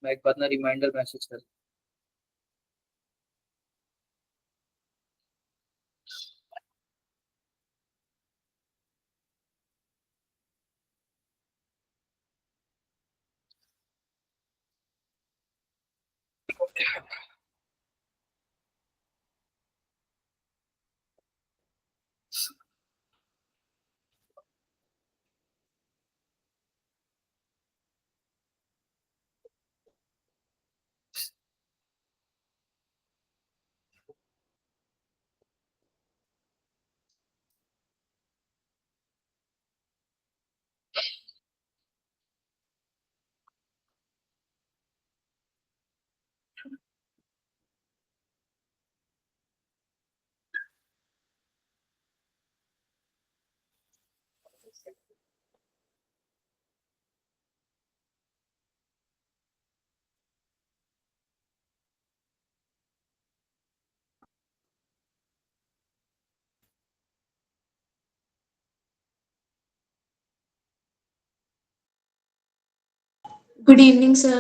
मैं एक बार ना रिमाइंडर मैसेज कर। Good evening, sir.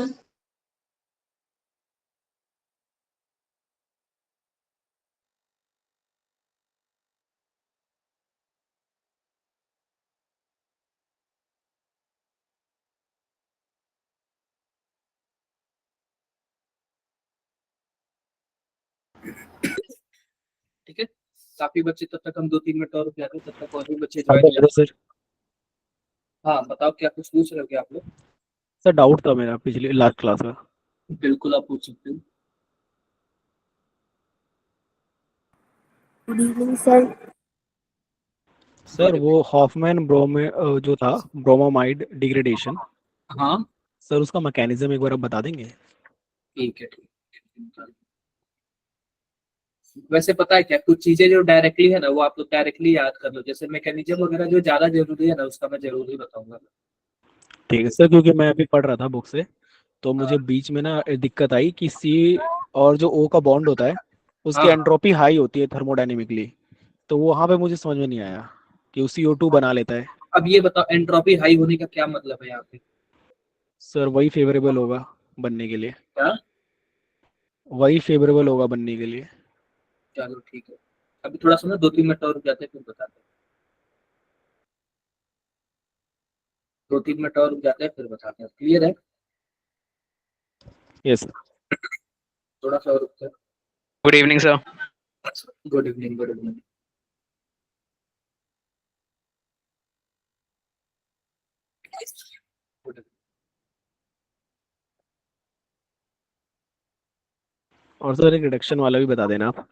ठीक है, काफी बच्चे, तब तक हम 2-3 मिनट और रुक जाते हैं, तब तक और भी बच्चे हाँ ज्वाइन हो हेलो जाते सर। हैं। हाँ बताओ, क्या कुछ पूछ रहे हो क्या आप लोग? सर डाउट था मेरा पिछले लास्ट क्लास का। बिल्कुल आप पूछ सकते हो। Good evening sir. सर वो हॉफमैन ब्रोमे जो था ब्रोमामाइड डिग्रेडेशन, हाँ सर उसका मैकेनिज्म एक बार आप बता देंगे? ठीक है, ठीक है। वैसे पता है क्या, कुछ चीजें जो डायरेक्टली है ना वो आप लोग डायरेक्टली याद कर लो, जैसे मैकेनिज्म वगैरह जो ज्यादा जरूरी है ना उसका मैं जरूर ही बताऊंगा। ठीक है सर, क्योंकि मैं अभी पढ़ रहा था बुक से, तो मुझे हाँ बीच में ना दिक्कत आई कि सी और जो ओ का बॉन्ड होता है उसकी हाँ। एंट्रोपी हाई होती है थर्मोडायनेमिकली। तो वहाँ पे मुझे समझ में नहीं आया कि वो CO2 बना लेता है। अब ये बताओ, एंट्रोपी हाई होने का क्या मतलब है यहाँ पे? सर वही फेवरेबल होगा बनने के लिए, क्या? वही फेवरेबल होगा बनने के लिए। चलो ठीक है, अभी थोड़ा सा ना 2-3 मिनट और रुक जाते हैं फिर बताते हैं। 2-3 मिनट और रुक जाते हैं फिर बताते हैं, क्लियर है? यस। थोड़ा सा और रुकते हैं। Good evening sir. Good evening, good evening. और सर एक रिडक्शन वाला भी बता देना आप।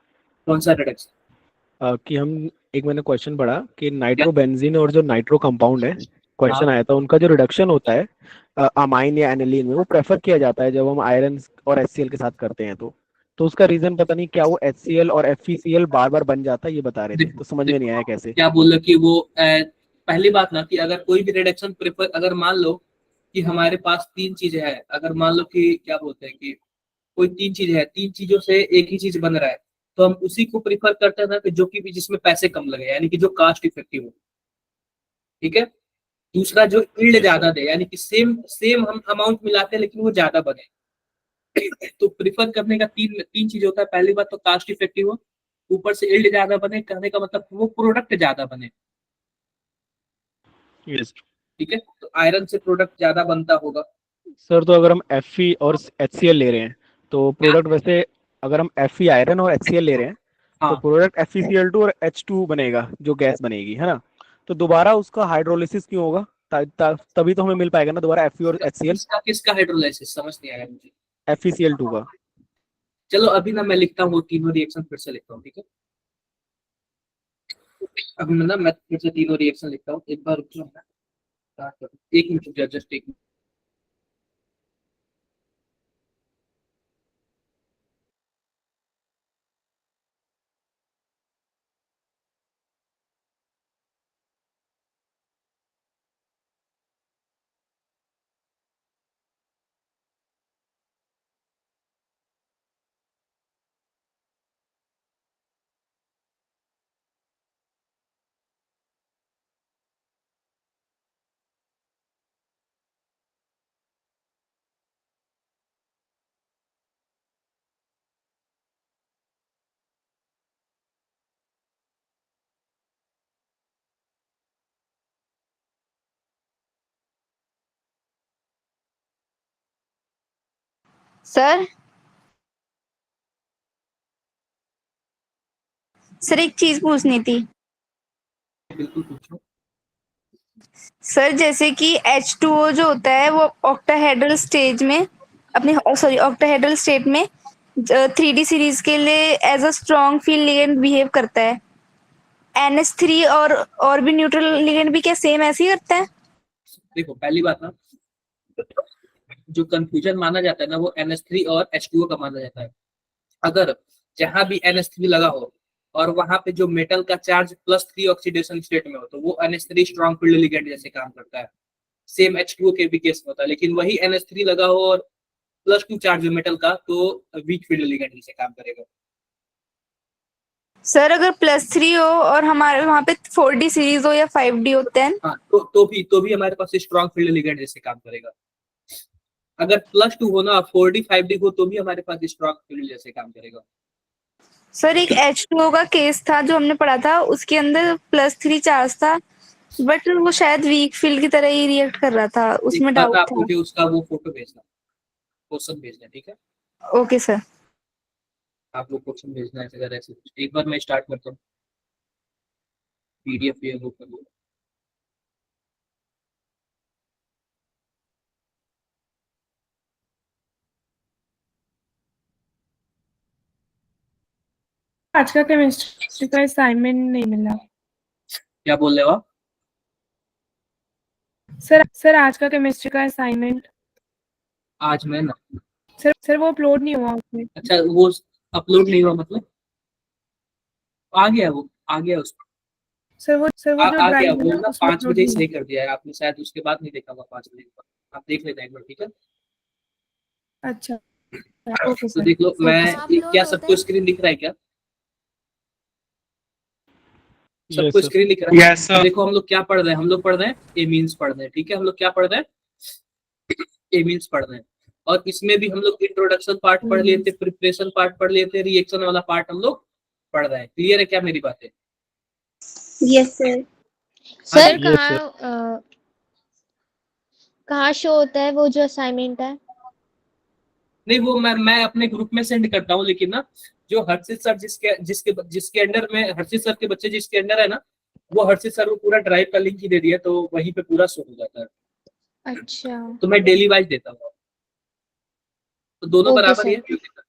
कौन सा रिडक्शन? कि हम एक मैंने क्वेश्चन पढ़ा कि क्या? नाइट्रोबेंजीन और जो नाइट्रो कंपाउंड है, क्वेश्चन हाँ। आया था उनका जो रिडक्शन होता है अमाइन या एनिलीन में, वो प्रेफर किया जाता है जब हम आयरन और HCl के साथ करते हैं। तो उसका रीजन पता नहीं क्या, वो HCl और FeCl बार बार बन जाता है ये बता रहे थे, देखो तो समझ में देखो, नहीं आया कैसे। क्या बोल रहे कि वो पहली बात ना कि अगर कोई भी रिडक्शन प्रेफर, अगर मान लो कि हमारे पास तीन चीजें हैं, अगर मान लो कि क्या बोलते हैं कि कोई तीन चीजें हैं, तीन चीजों से एक ही चीज बन रहा है, तो हम उसी को प्रिफर करते हैं ना कि जो कि भी जिसमें पैसे कम लगे, यानी कि जो कास्ट इफेक्टिव हो। ठीक है। दूसरा जो यील्ड यस सर। ज्यादा दे, यानी कि सेम सेम हम अमाउंट मिलाते हैं लेकिन वो ज्यादा बने। तो प्रिफर करने का तीन तीन चीज होता है, पहली बात तो कास्ट इफेक्टिव हो, ऊपर से यील्ड ज्यादा बने, कहने का मतलब वो प्रोडक्ट ज्यादा बने। यस ठीक है, तो आयरन से प्रोडक्ट ज्यादा बनता होगा। सर, तो अगर हम Fe और HCl ले रहे हैं तो प्रोडक्ट वैसे, अगर हम Fe आयरन और HCl ले रहे हैं तो हाँ। प्रोडक्ट FeCl2 और H2 बनेगा, जो गैस बनेगी है ना। तो दोबारा उसका हाइड्रोलिसिस क्यों होगा? तभी तो हमें मिल पाएगा ना दोबारा Fe और HCl। किसका किसका हाइड्रोलाइसिस समझ नहीं आया मुझे। FeCl2 का। चलो अभी ना मैं लिखता हूँ वो तीनों रिएक्शन फिर से लिखता हूँ, ठीक है। अभी मैं फिर से तीनों रिएक्शन लिखता हूँ, एक बार रुक जाओ, मैं start करूँ। एक मिनट रुक जाओ, जस्ट एक मिनट। सर सर एक चीज पूछनी थी बिल्कुल पूछो। सर। जैसे कि H2O जो होता है वो ऑक्टाहेड्रल स्टेज में अपने सॉरी ऑक्टाहेड्रल स्टेट में 3D सीरीज के लिए as a strong field ligand behave करता है। NH3 और भी न्यूट्रल लिगेंड भी क्या सेम ऐसे ही करता है? देखो पहली बात ना, जो कंफ्यूजन माना जाता है ना वो NH3 और H2O का माना जाता है। अगर जहां भी NH3 लगा हो और वहां पे जो मेटल का चार्ज +3 ऑक्सीडेशन स्टेट में हो तो वो NH3 स्ट्रॉन्ग फील्ड लिगेंड जैसे काम करता है। सेम H2O के भी केस में होता है, लेकिन वही NH3 लगा हो और +2 चार्ज हो मेटल का तो वीक फील्ड लिगेंड जैसे काम करेगा। सर अगर +3 हो और हमारे वहां पे 4D सीरीज हो या 5D होते हैं? हाँ तो भी हमारे पास स्ट्रॉन्ग फील्ड लिगेंड जैसे काम करेगा। अगर +2 हो ना 4D 5D हो तो भी हमारे पास स्ट्रॉन्ग फील्ड जैसे काम करेगा। सर एक H2O का केस था जो हमने पढ़ा था, उसके अंदर +3 चार्ज था बट वो शायद वीक फील्ड की तरह ही रिएक्ट कर रहा था, एक उसमें बार डाउट आप था। मुझे उसका वो फोटो भेजना, क्वेश्चन भेजना, ठीक है? Okay sir. आप वो क्वेश्चन भेजना है अगर ऐसे कुछ। एक बार मैं स्टार्ट करता हूँ, PDF ये वो कर लो। आज का केमिस्ट्री का असाइनमेंट नहीं मिला। क्या बोल रहे हो आप? सर आज का केमिस्ट्री का असाइनमेंट आज मैं ना, सर वो अपलोड नहीं हुआ उसमें। अच्छा वो अपलोड नहीं हुआ मतलब आ गया, वो आ गया उसमें सर वो जो आ गया ड्राइव है वो ना ना उसमें 5 अपलोड बजे ही नहीं सही हुआ। कर दिया है आपने, शायद उसके बाद नहीं देखा होगा 5 बजे के बाद। आप देख लेना एक बार, ठीक है? अच्छा ओके तो सर। देख लो, मैं अपलोड क्या होता सबको है? स्क्रीन दिख रहा है क्या? यस सबको सर। स्क्रीन दिख रहा है? यस तो सर। देखो हम लोग क्या पढ़ रहे हैं, हम लोग पढ़ रहे हैं एमीन्स पढ़ रहे हैं, ठीक है? हम लोग क्या पढ़ रहे हैं? एमीन्स पढ़ रहे हैं। और इसमें भी हम लोग इंट्रोडक्शन पार्ट पढ़ लिए थे, प्रिपरेशन पार्ट पढ़ लिए थे, रिएक्शन वाला पार्ट हम लोग पढ़ रहे हैं। क्लियर है क्या मेरी बातें? Yes sir. हाँ सर जी। Yes, sir. कहाँ शो होता है वो जो असाइनमेंट है? नहीं वो मैं अपने ग्रुप में सेंड करता हूँ, लेकिन ना जो हर्षित सर जिसके जिसके जिसके अंडर में, हर्षित सर के बच्चे जिसके अंडर है ना, वो हर्षित सर को पूरा ड्राइव का लिंक ही दे दिया तो वहीं पे पूरा शो हो जाता है। अच्छा तो मैं डेली वाइज देता हूँ, तो दोनों ओके बराबर ही सर। है।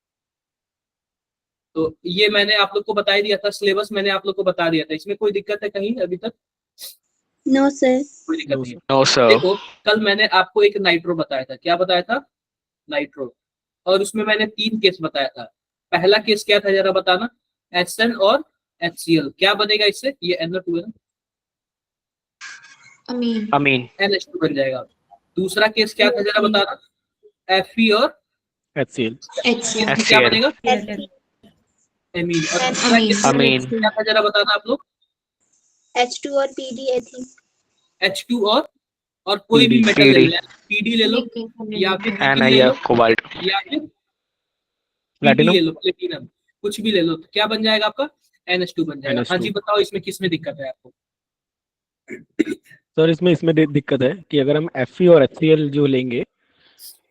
तो ये मैंने आप लोग को बता ही दिया था, सिलेबस मैंने आप लोग को बता दिया था। इसमें कोई दिक्कत है कहीं अभी तक? No sir. कोई दिक्कत No, नहीं है। sir. No sir. देखो कल मैंने आपको एक नाइट्रो बताया था, क्या बताया था? नाइट्रो। और उसमें मैंने 3 केस बताया था। पहला केस क्या था जरा बताना? HN और HCl क्या बनेगा इससे? ये NO2 है ना, अमीन। NH2 बन जाएगा। दूसरा केस क्या था जरा बताना? Fe और HCl. इसमें क्या HCl। बनेगा? एमीन। और तीसरा केस अमीन। क्या था जरा बताना आप लोग? H2 और PD एथिन। H2 और कोई भी PD. मेटल ले PD। लो, PD ले लो या फिर निकिल ले लो NiF कोबाल्ट। या फिर पीटी Platinum. ले लो, प्लेटिनम, कुछ भी ले लो, तो क्या बन जाएगा आपका? NH2 बन जाएगा। हाँ NH2. जी बताओ इसमें किस में दिक्कत है आपको? सर इसमें इसमें दिक्कत है कि अगर हम Fe और HCl जो लेंगे,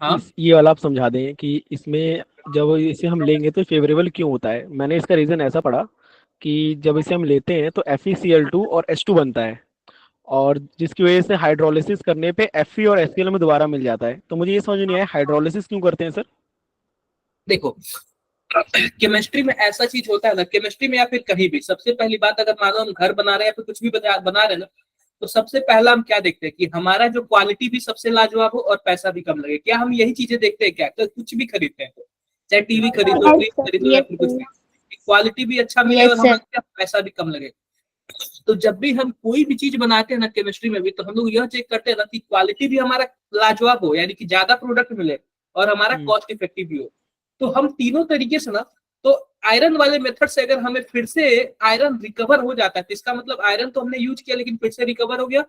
हाँ ये वाला आप समझा दें कि इसमें जब इसे हम लेंगे तो फेवरेबल क्यों होता है। मैंने इसका रीज़न ऐसा पढ़ा कि जब इसे हम लेते हैं तो FeCl2 और H2 बनता है, और जिसकी वजह से हाइड्रोलिसिस करने पे Fe और HCl में दोबारा मिल जाता है। तो मुझे ये समझ नहीं आया हाइड्रोलिसिस क्यों करते हैं सर। देखो केमिस्ट्री में ऐसा चीज होता है ना, केमिस्ट्री में या फिर कहीं भी, सबसे पहली बात अगर मानो हम घर बना रहे हैं या फिर कुछ भी बना रहे हैं ना, तो सबसे पहला हम क्या देखते हैं कि हमारा जो क्वालिटी भी सबसे लाजवाब हो और पैसा भी कम लगे। क्या हम यही चीजें देखते हैं क्या? तो कुछ भी खरीदते हैं तो, चाहे टीवी खरीद लो, फ्रिज खरीद लो या फिर कुछ भी, क्वालिटी भी अच्छा मिले और यस सर। हमारे पैसा भी कम लगे। तो जब भी हम कोई भी चीज बनाते हैं ना केमिस्ट्री में भी, तो हम लोग यह चेक करते हैं ना कि क्वालिटी भी हमारा लाजवाब हो, यानी कि ज्यादा प्रोडक्ट मिले और हमारा कॉस्ट इफेक्टिव भी हो। तो हम तीनों तरीके से ना, तो आयरन वाले मेथड से अगर हमें फिर से आयरन रिकवर हो जाता है तो इसका मतलब आयरन तो हमने यूज किया लेकिन फिर से रिकवर हो गया।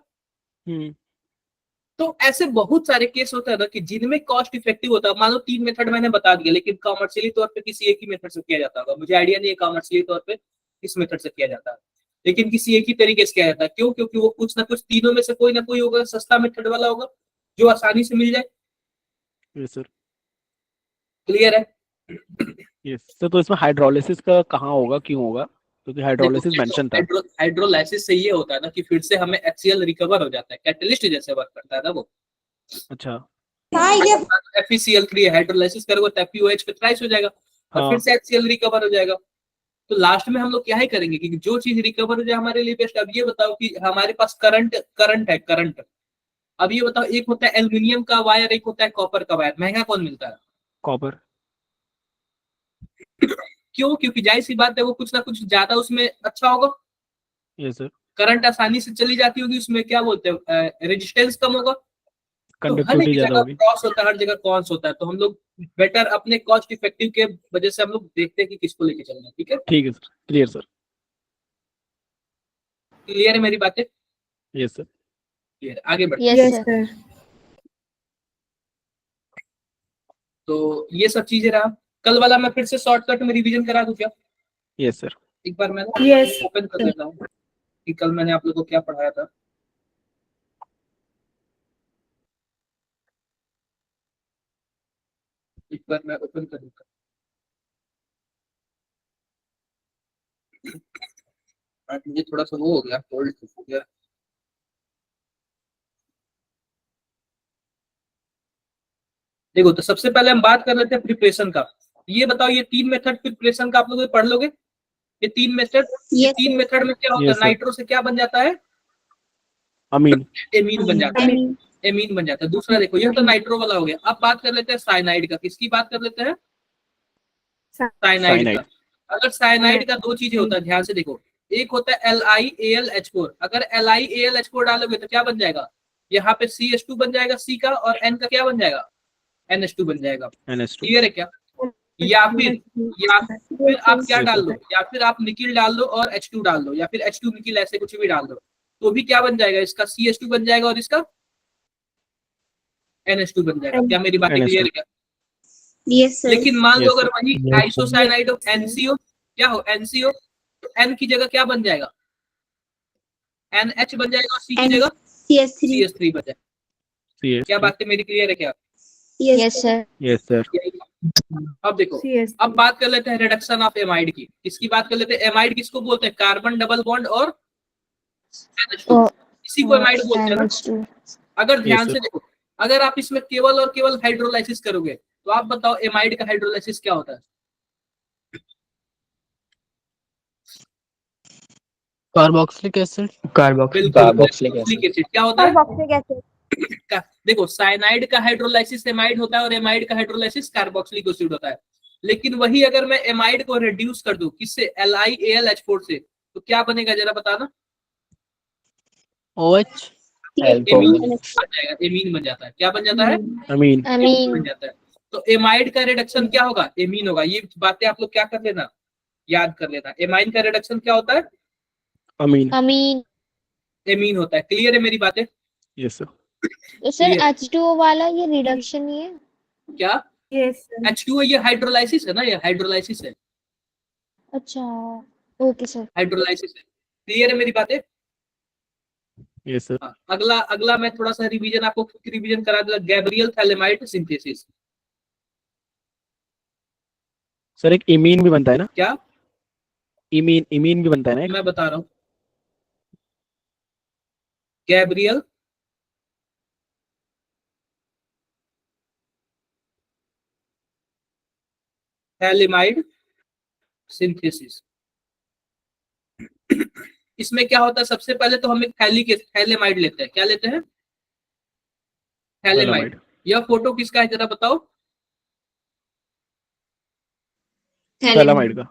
तो ऐसे बहुत सारे केस होता है ना कि जिनमें कॉस्ट इफेक्टिव होता है। मान लो 3 मेथड मैंने बता दिया, लेकिन कॉमर्शियली तौर पे किसी एक ही मेथड से किया जाता होगा, मुझे आइडिया नहीं है कॉमर्शियली तौर पे किस मेथड से किया जाता है, लेकिन किसी एक ही तरीके से किया जाता है। क्यों? क्योंकि वो कुछ ना कुछ तीनों में से कोई ना कोई होगा, सस्ता मेथड वाला होगा जो आसानी से मिल जाए। Yes sir. क्लियर है? यस सर, तो इसमें हाइड्रोलिसिस का कहाँ होगा, क्यों होगा? क्योंकि हाइड्रोलिसिस मेंशन था। हाइड्रोलाइसिस से ये होता है ना कि फिर से हमें HCl रिकवर हो जाता है, कैटलिस्ट जैसे वर्क करता है ना वो। अच्छा। FeCl3 हाइड्रोलाइसिस करोगे तो FeOH पे थ्राइस हो जाएगा और हाँ। फिर से HCl रिकवर हो जाएगा। तो लास्ट में हम लोग क्या ही करेंगे कि जो चीज रिकवर हो जाए हमारे लिए बेस्ट। अब ये बताओ कि हमारे पास करंट है, करंट। अब ये बताओ, एक होता है एल्यूमिनियम का वायर, एक होता है कॉपर का वायर, महंगा कौन मिलता है? कॉपर। क्यों? क्योंकि जाहिर सी बात है वो कुछ ना कुछ ज्यादा उसमें अच्छा होगा, यस सर। करंट आसानी से चली जाती होगी उसमें, क्या बोलते हैं, रेजिस्टेंस कम होगा। तो हर कंडक्टिविटी एक ज्यादा जगह होगी। क्रॉस होता है, हर जगह कॉन्स होता है। तो हम लोग बेटर अपने कॉस्ट इफेक्टिव के वजह से हम लोग देखते हैं कि किसको लेके चलना है। ठीक है, ठीक है सर, क्लियर सर। क्लियर है मेरी बातें? Yes sir. क्लियर, आगे बढ़ते यस यस सर। सर। तो ये सब चीजें रहा। कल वाला मैं फिर से शॉर्टकट में रिवीजन करा दूं क्या? Yes sir. एक बार मैं Yes, ओपन कर लेता हूँ कि कल मैंने आप लोगों को क्या पढ़ाया था। एक बार मैं ओपन कर लूंगा। आज मुझे थोड़ा सा वो हो गया, कोल्ड हो गया। देखो, तो सबसे पहले हम बात कर लेते हैं प्रिपरेशन का। ये बताओ, ये 3 मेथड प्रिपरेशन का आप लोग पढ़ लोगे? ये 3 मेथड, ये Yes, 3 मेथड में क्या होता है? Yes, sir. नाइट्रो से क्या बन जाता है? अमीन। एमीन बन जाता है। अमीन। एमीन बन जाता है। दूसरा देखो, ये तो नाइट्रो वाला हो गया। अब बात कर लेते हैं साइनाइड का। किसकी बात कर लेते हैं? Cyanide cyanide. का। अगर साइनाइड का दो चीजें होता है, ध्यान से देखो। एक होता है LiAlH4। अगर LiAlH4 डालोगे तो क्या बन जाएगा? यहाँ पे CH2 बन जाएगा C का, और N का क्या बन जाएगा? NH2 बन जाएगा। NH2। क्लियर है क्या? या फिर आप क्या Yes, डाल sir. दो, या फिर आप निकिल डाल दो और H2 डाल दो, या फिर H2 निकिल, ऐसे कुछ भी डाल दो, तो भी क्या बन जाएगा? इसका CH2 बन जाएगा और इसका NH2 बन जाएगा। क्या मेरी बातें NH2. क्लियर है क्या? Yes, sir. लेकिन मान लो Yes, अगर sir. वही आइसोसाइनाइड हो, NCO, क्या हो? NCO, तो N की जगह क्या बन जाएगा? NH बन जाएगा, और C की जगह CS3. CH3 बन जाएगा। क्या CH3. बातें मेरी क्लियर है क्या? Yes, sir. Yes, sir. अब देखो, अब बात कर लेते हैं रिडक्शन ऑफ एमाइड की। किसकी बात कर लेते हैं? एमाइड किसको बोलते हैं? कार्बन डबल बॉन्ड और NH2, इसी को एमाइड बोलते हैं ना। NH2. अगर ध्यान Yes, से sir. देखो, अगर आप इसमें केवल और केवल हाइड्रोलाइसिस करोगे तो आप बताओ एमाइड का हाइड्रोलाइसिस क्या होता है? Carboxylic acid. Carboxylic acid. क्या होता है? Carboxylic acid. देखो, साइनाइड का हाइड्रोलाइसिस एमाइड होता है और एमाइड का हाइड्रोलाइसिस कार्बोक्सिलिक एसिड होता है। लेकिन वही अगर मैं एमाइड को रिड्यूस कर दूं, किससे? LiAlH4 से, तो क्या बनेगा जरा बताना? OH। एमीन बन जाएगा, एमीन बन जाता है। क्या बन जाता है? अमीन। एमीन बन जाता है। तो एमाइड का रिडक्शन क्या होगा? एमीन होगा। ये बातें आप लोग क्या कर लेना, याद कर लेना। एमाइन का रिडक्शन क्या होता है? अमीन। अमीन। एमीन होता है। क्लियर है मेरी बातें? Yes, sir. तो सर Clear. H2O वाला ये रिडक्शन ही है। क्या? Yes, sir. H2O ये हाइड्रोलाइसिस है ना, ये हाइड्रोलाइसिस है, अच्छा, ओके सर। हाइड्रोलाइसिस है। क्लियर है मेरी बातें? Yes, sir. हाँ, अगला अगला मैं थोड़ा सा रिवीजन आपको रिवीजन करा दूंगा। Gabriel phthalimide synthesis. सर एक इमीन भी बनता है ना? क्या? इमीन भी बनता है ना एक? मैं बता रहा हूँ। Gabriel phthalimide synthesis. इसमें क्या होता है? सबसे पहले तो हम एक थैलेमाइड लेते हैं। क्या लेते हैं? थैलेमाइड। यह फोटो किसका है जरा बताओ? थैलामाइड का।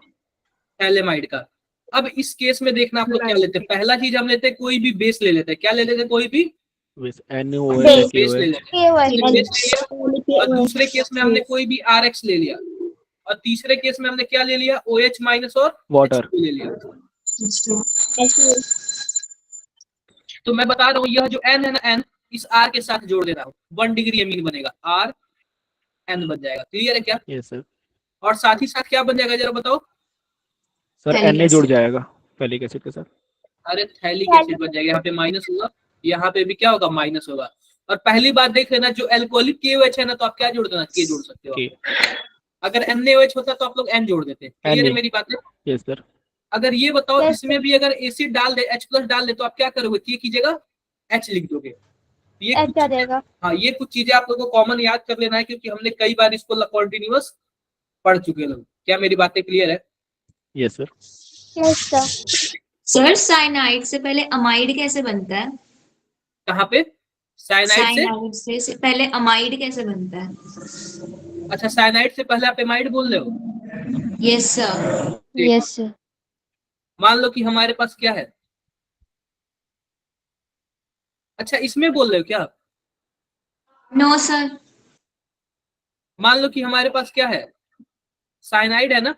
थैलेमाइड का। अब इस केस में देखना आप लोग क्या लेते हैं। पहला चीज हम लेते हैं, कोई भी बेस ले लेते हैं। क्या ले लेते हैं? कोई भी With NaOH या बेस ले KOH। लेते हैं। बेस ले लिया, और दूसरे केस में हमने कोई भी RX ले लिया, और तीसरे केस में हमने क्या ले लिया? OH माइनस और वाटर। H2 ले लिया। तो मैं बता रहा हूँ, यह जो N है ना, N इस R के साथ जोड़ देना, 1 डिग्री अमीन बनेगा, R N बन जाएगा। क्लियर है क्या? Yes, sir. और साथ ही साथ क्या बन जाएगा जरा बताओ? सर Na जुड़ जाएगा फैलिक एसिड के साथ। अरे थैलिक एसिड बन जाएगा। यहाँ पे माइनस होगा, यहाँ पे भी क्या होगा? माइनस होगा। और पहली बात देख लेना, जो एल्कोहलिक KOH है ना, तो आप क्या जोड़ देना? K जोड़ सकते हो। Okay. अगर NaOH होता तो आप लोग N जोड़ देते। क्लियर है Na। मेरी बात? Yes sir. अगर ये बताओ Yes, इसमें भी अगर एसिड डाल दे, H+ डाल दे, तो आप क्या करोगे? K की जगह H लिख दोगे। ये H कुछ आ चीजें, जाएगा। हाँ ये कुछ चीजें आप लोगों को कॉमन याद कर लेना है, क्योंकि हमने कई बार इसको कॉन्टिन्यूअस पढ़ चुके लोग। क्या मेरी बातें क्लियर है? Yes sir. Yes, sir. Sir cyanide से पहले अमाइड कैसे बनता है? कहाँ पे? साइनाइड से? साइनाइड से पहले अमाइड कैसे बनता है? अच्छा, साइनाइड से पहले आप एमाइड बोल रहे हो? Yes sir. Yes, sir. मान लो कि हमारे पास क्या है? अच्छा, इसमें बोल रहे हो क्या? No sir. मान लो कि हमारे पास क्या है? साइनाइड है ना।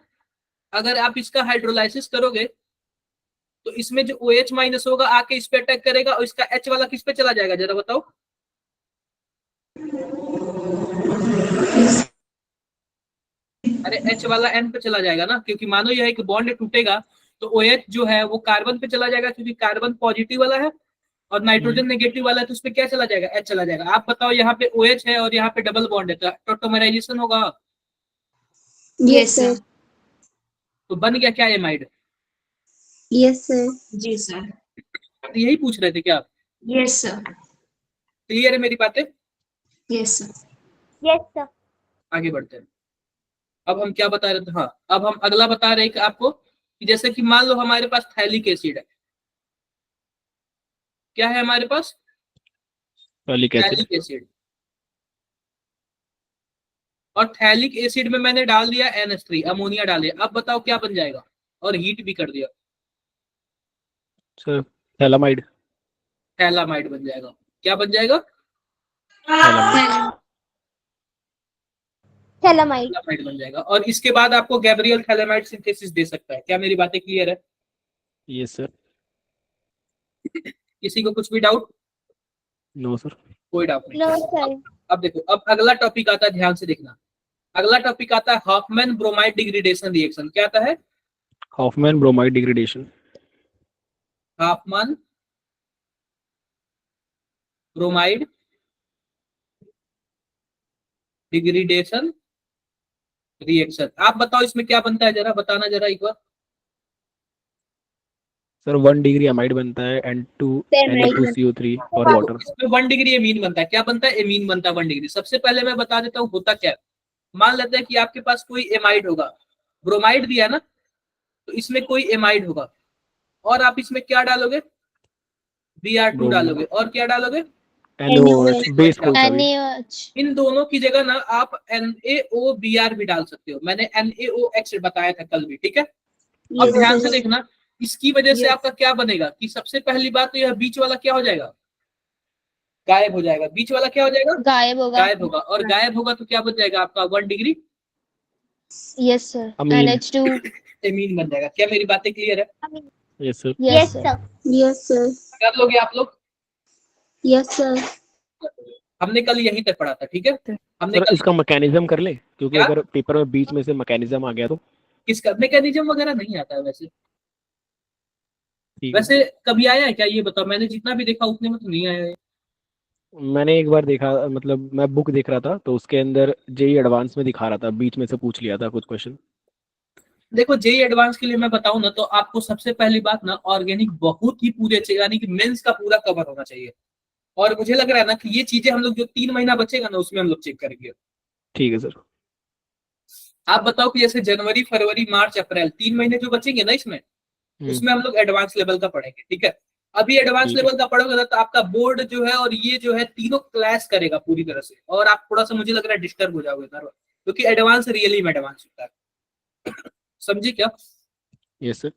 अगर आप इसका हाइड्रोलाइसिस करोगे तो इसमें जो OH माइनस होगा आके इस पे अटैक करेगा, और इसका H वाला किस पे चला जाएगा, जरा बताओ? अरे H वाला N पे चला जाएगा ना, क्योंकि मानो यह एक बॉन्ड टूटेगा तो OH जो है वो कार्बन पे चला जाएगा, क्योंकि कार्बन पॉजिटिव वाला है और नाइट्रोजन नेगेटिव वाला है, तो उस पे क्या चला जाएगा? H चला जाएगा। आप बताओ, यहाँ पे OH है और यहाँ पे डबल बॉन्ड है, तो टॉटोमराइजेशन होगा। Yes sir. तो बन गया क्या? एमाइड। Yes, sir. जी सर। तो यही पूछ रहे थे क्या आप? Yes sir. क्लियर है मेरी बातें? Yes sir. Yes, sir. आगे बढ़ते हैं। अब हम क्या बता रहे थे? हाँ, अब हम अगला बता रहे हैं कि आपको, कि जैसे कि मान लो हमारे पास थैलिक एसिड है। क्या है हमारे पास? Folic acid. Phthalic acid. और थैलिक एसिड में मैंने डाल दिया NH3, अमोनिया डाले। अब बताओ क्या बन जाएगा? और हीट भी कर दिया, सर थैलामाइड। थैलामाइड बन जाएगा। क्या बन जाएगा? थैलामाइड। Thelamide. थैलामाइड बन जाएगा। और इसके बाद आपको गैब्रियल थैलामाइड सिंथेसिस दे सकता है। क्या मेरी बातें क्लियर है? Yes sir. किसी को कुछ भी डाउट? No sir. कोई डाउट नहीं। No, sir. अब देखो, अब अगला टॉपिक आता है, ध्यान से देखना। अगला टॉपिक आता है हॉफमैन ब्रोमाइड डिग्रेडेशन रिएक्शन। क्या आता है? Hoffmann bromide degradation. Hoffmann bromide degradation reaction. आप बताओ इसमें क्या बनता है, जरा बताना जरा एक बार। सर 1 डिग्री अमाइड बनता है Na2CO3 और वाटर। इसमें 1 डिग्री एमीन बनता है। क्या बनता है? एमीन बनता है 1 डिग्री। सबसे पहले मैं बता देता हूँ होता क्या है। मान लेते हैं कि आपके पास कोई एमाइड होगा, ब्रोमाइड दिया ना, तो इसमें कोई एमाइड होगा, और आप इसमें क्या डालोगे? Br2 डालोगे, और क्या डालोगे? NaOH बेस कौन सा भी। NaOH. इन दोनों की जगह ना आप NaOBr भी डाल सकते हो। मैंने NaOH बताया था कल भी, ठीक है? अब Yes, ध्यान sir. से देखना, इसकी वजह से आपका क्या बनेगा कि सबसे पहली बात तो यह बीच वाला क्या हो जाएगा? गायब हो जाएगा। बीच वाला क्या हो जाएगा? गायब होगा. गायब होगा। और गायब होगा तो क्या बन जाएगा आपका? 1 डिग्री Yes, sir. अमीन। NH2. एमीन बन जाएगा। क्या मेरी बातें क्लियर है? Yes sir. Yes, sir. Yes, sir. कर लोगे आप लोग? Yes, sir. हमने कल यहीं तक पढ़ा था, ठीक है? हमने सर कल इसका मैकेनिज्म कर ले, क्योंकि क्या? अगर पेपर में बीच में से मैकेनिज्म आ गया तो। किसका मैकेनिज्म वगैरह नहीं आता है वैसे। ठीक है। वैसे कभी आया है क्या, ये बताओ? मैंने जितना भी देखा उतने में तो नहीं आया है। मैंने एक बार देखा, मतलब मैं बुक देख रहा था तो उसके अंदर जेई एडवांस में दिखा रहा था, बीच में से पूछ लिया था कुछ क्वेश्चन। देखो, जेई एडवांस के लिए मैं बताऊं ना, तो आपको सबसे पहली बात ना ऑर्गेनिक बहुत ही पूरे चाहिए, यानी कि मेंस का पूरा कवर होना चाहिए। और मुझे लग रहा है ना कि ये चीजें हम लोग जो 3 महीना बचेगा ना उसमें हम लोग चेक करेंगे। ठीक है सर। आप बताओ कि जैसे जनवरी, फरवरी, मार्च, अप्रैल 3 महीने जो बचेंगे ना इसमें, उसमें हम लोग एडवांस लेवल का पढ़ेंगे, ठीक है? अभी एडवांस ठीक है। लेवल का पढ़ोगे ना तो आपका बोर्ड जो है और ये जो है तीनों क्लैश करेगा पूरी तरह से, और आप थोड़ा सा मुझे लग रहा है डिस्टर्ब हो जाओगे इधर, क्योंकि एडवांस रियली में एडवांस होता है। समझे क्या? Yes sir.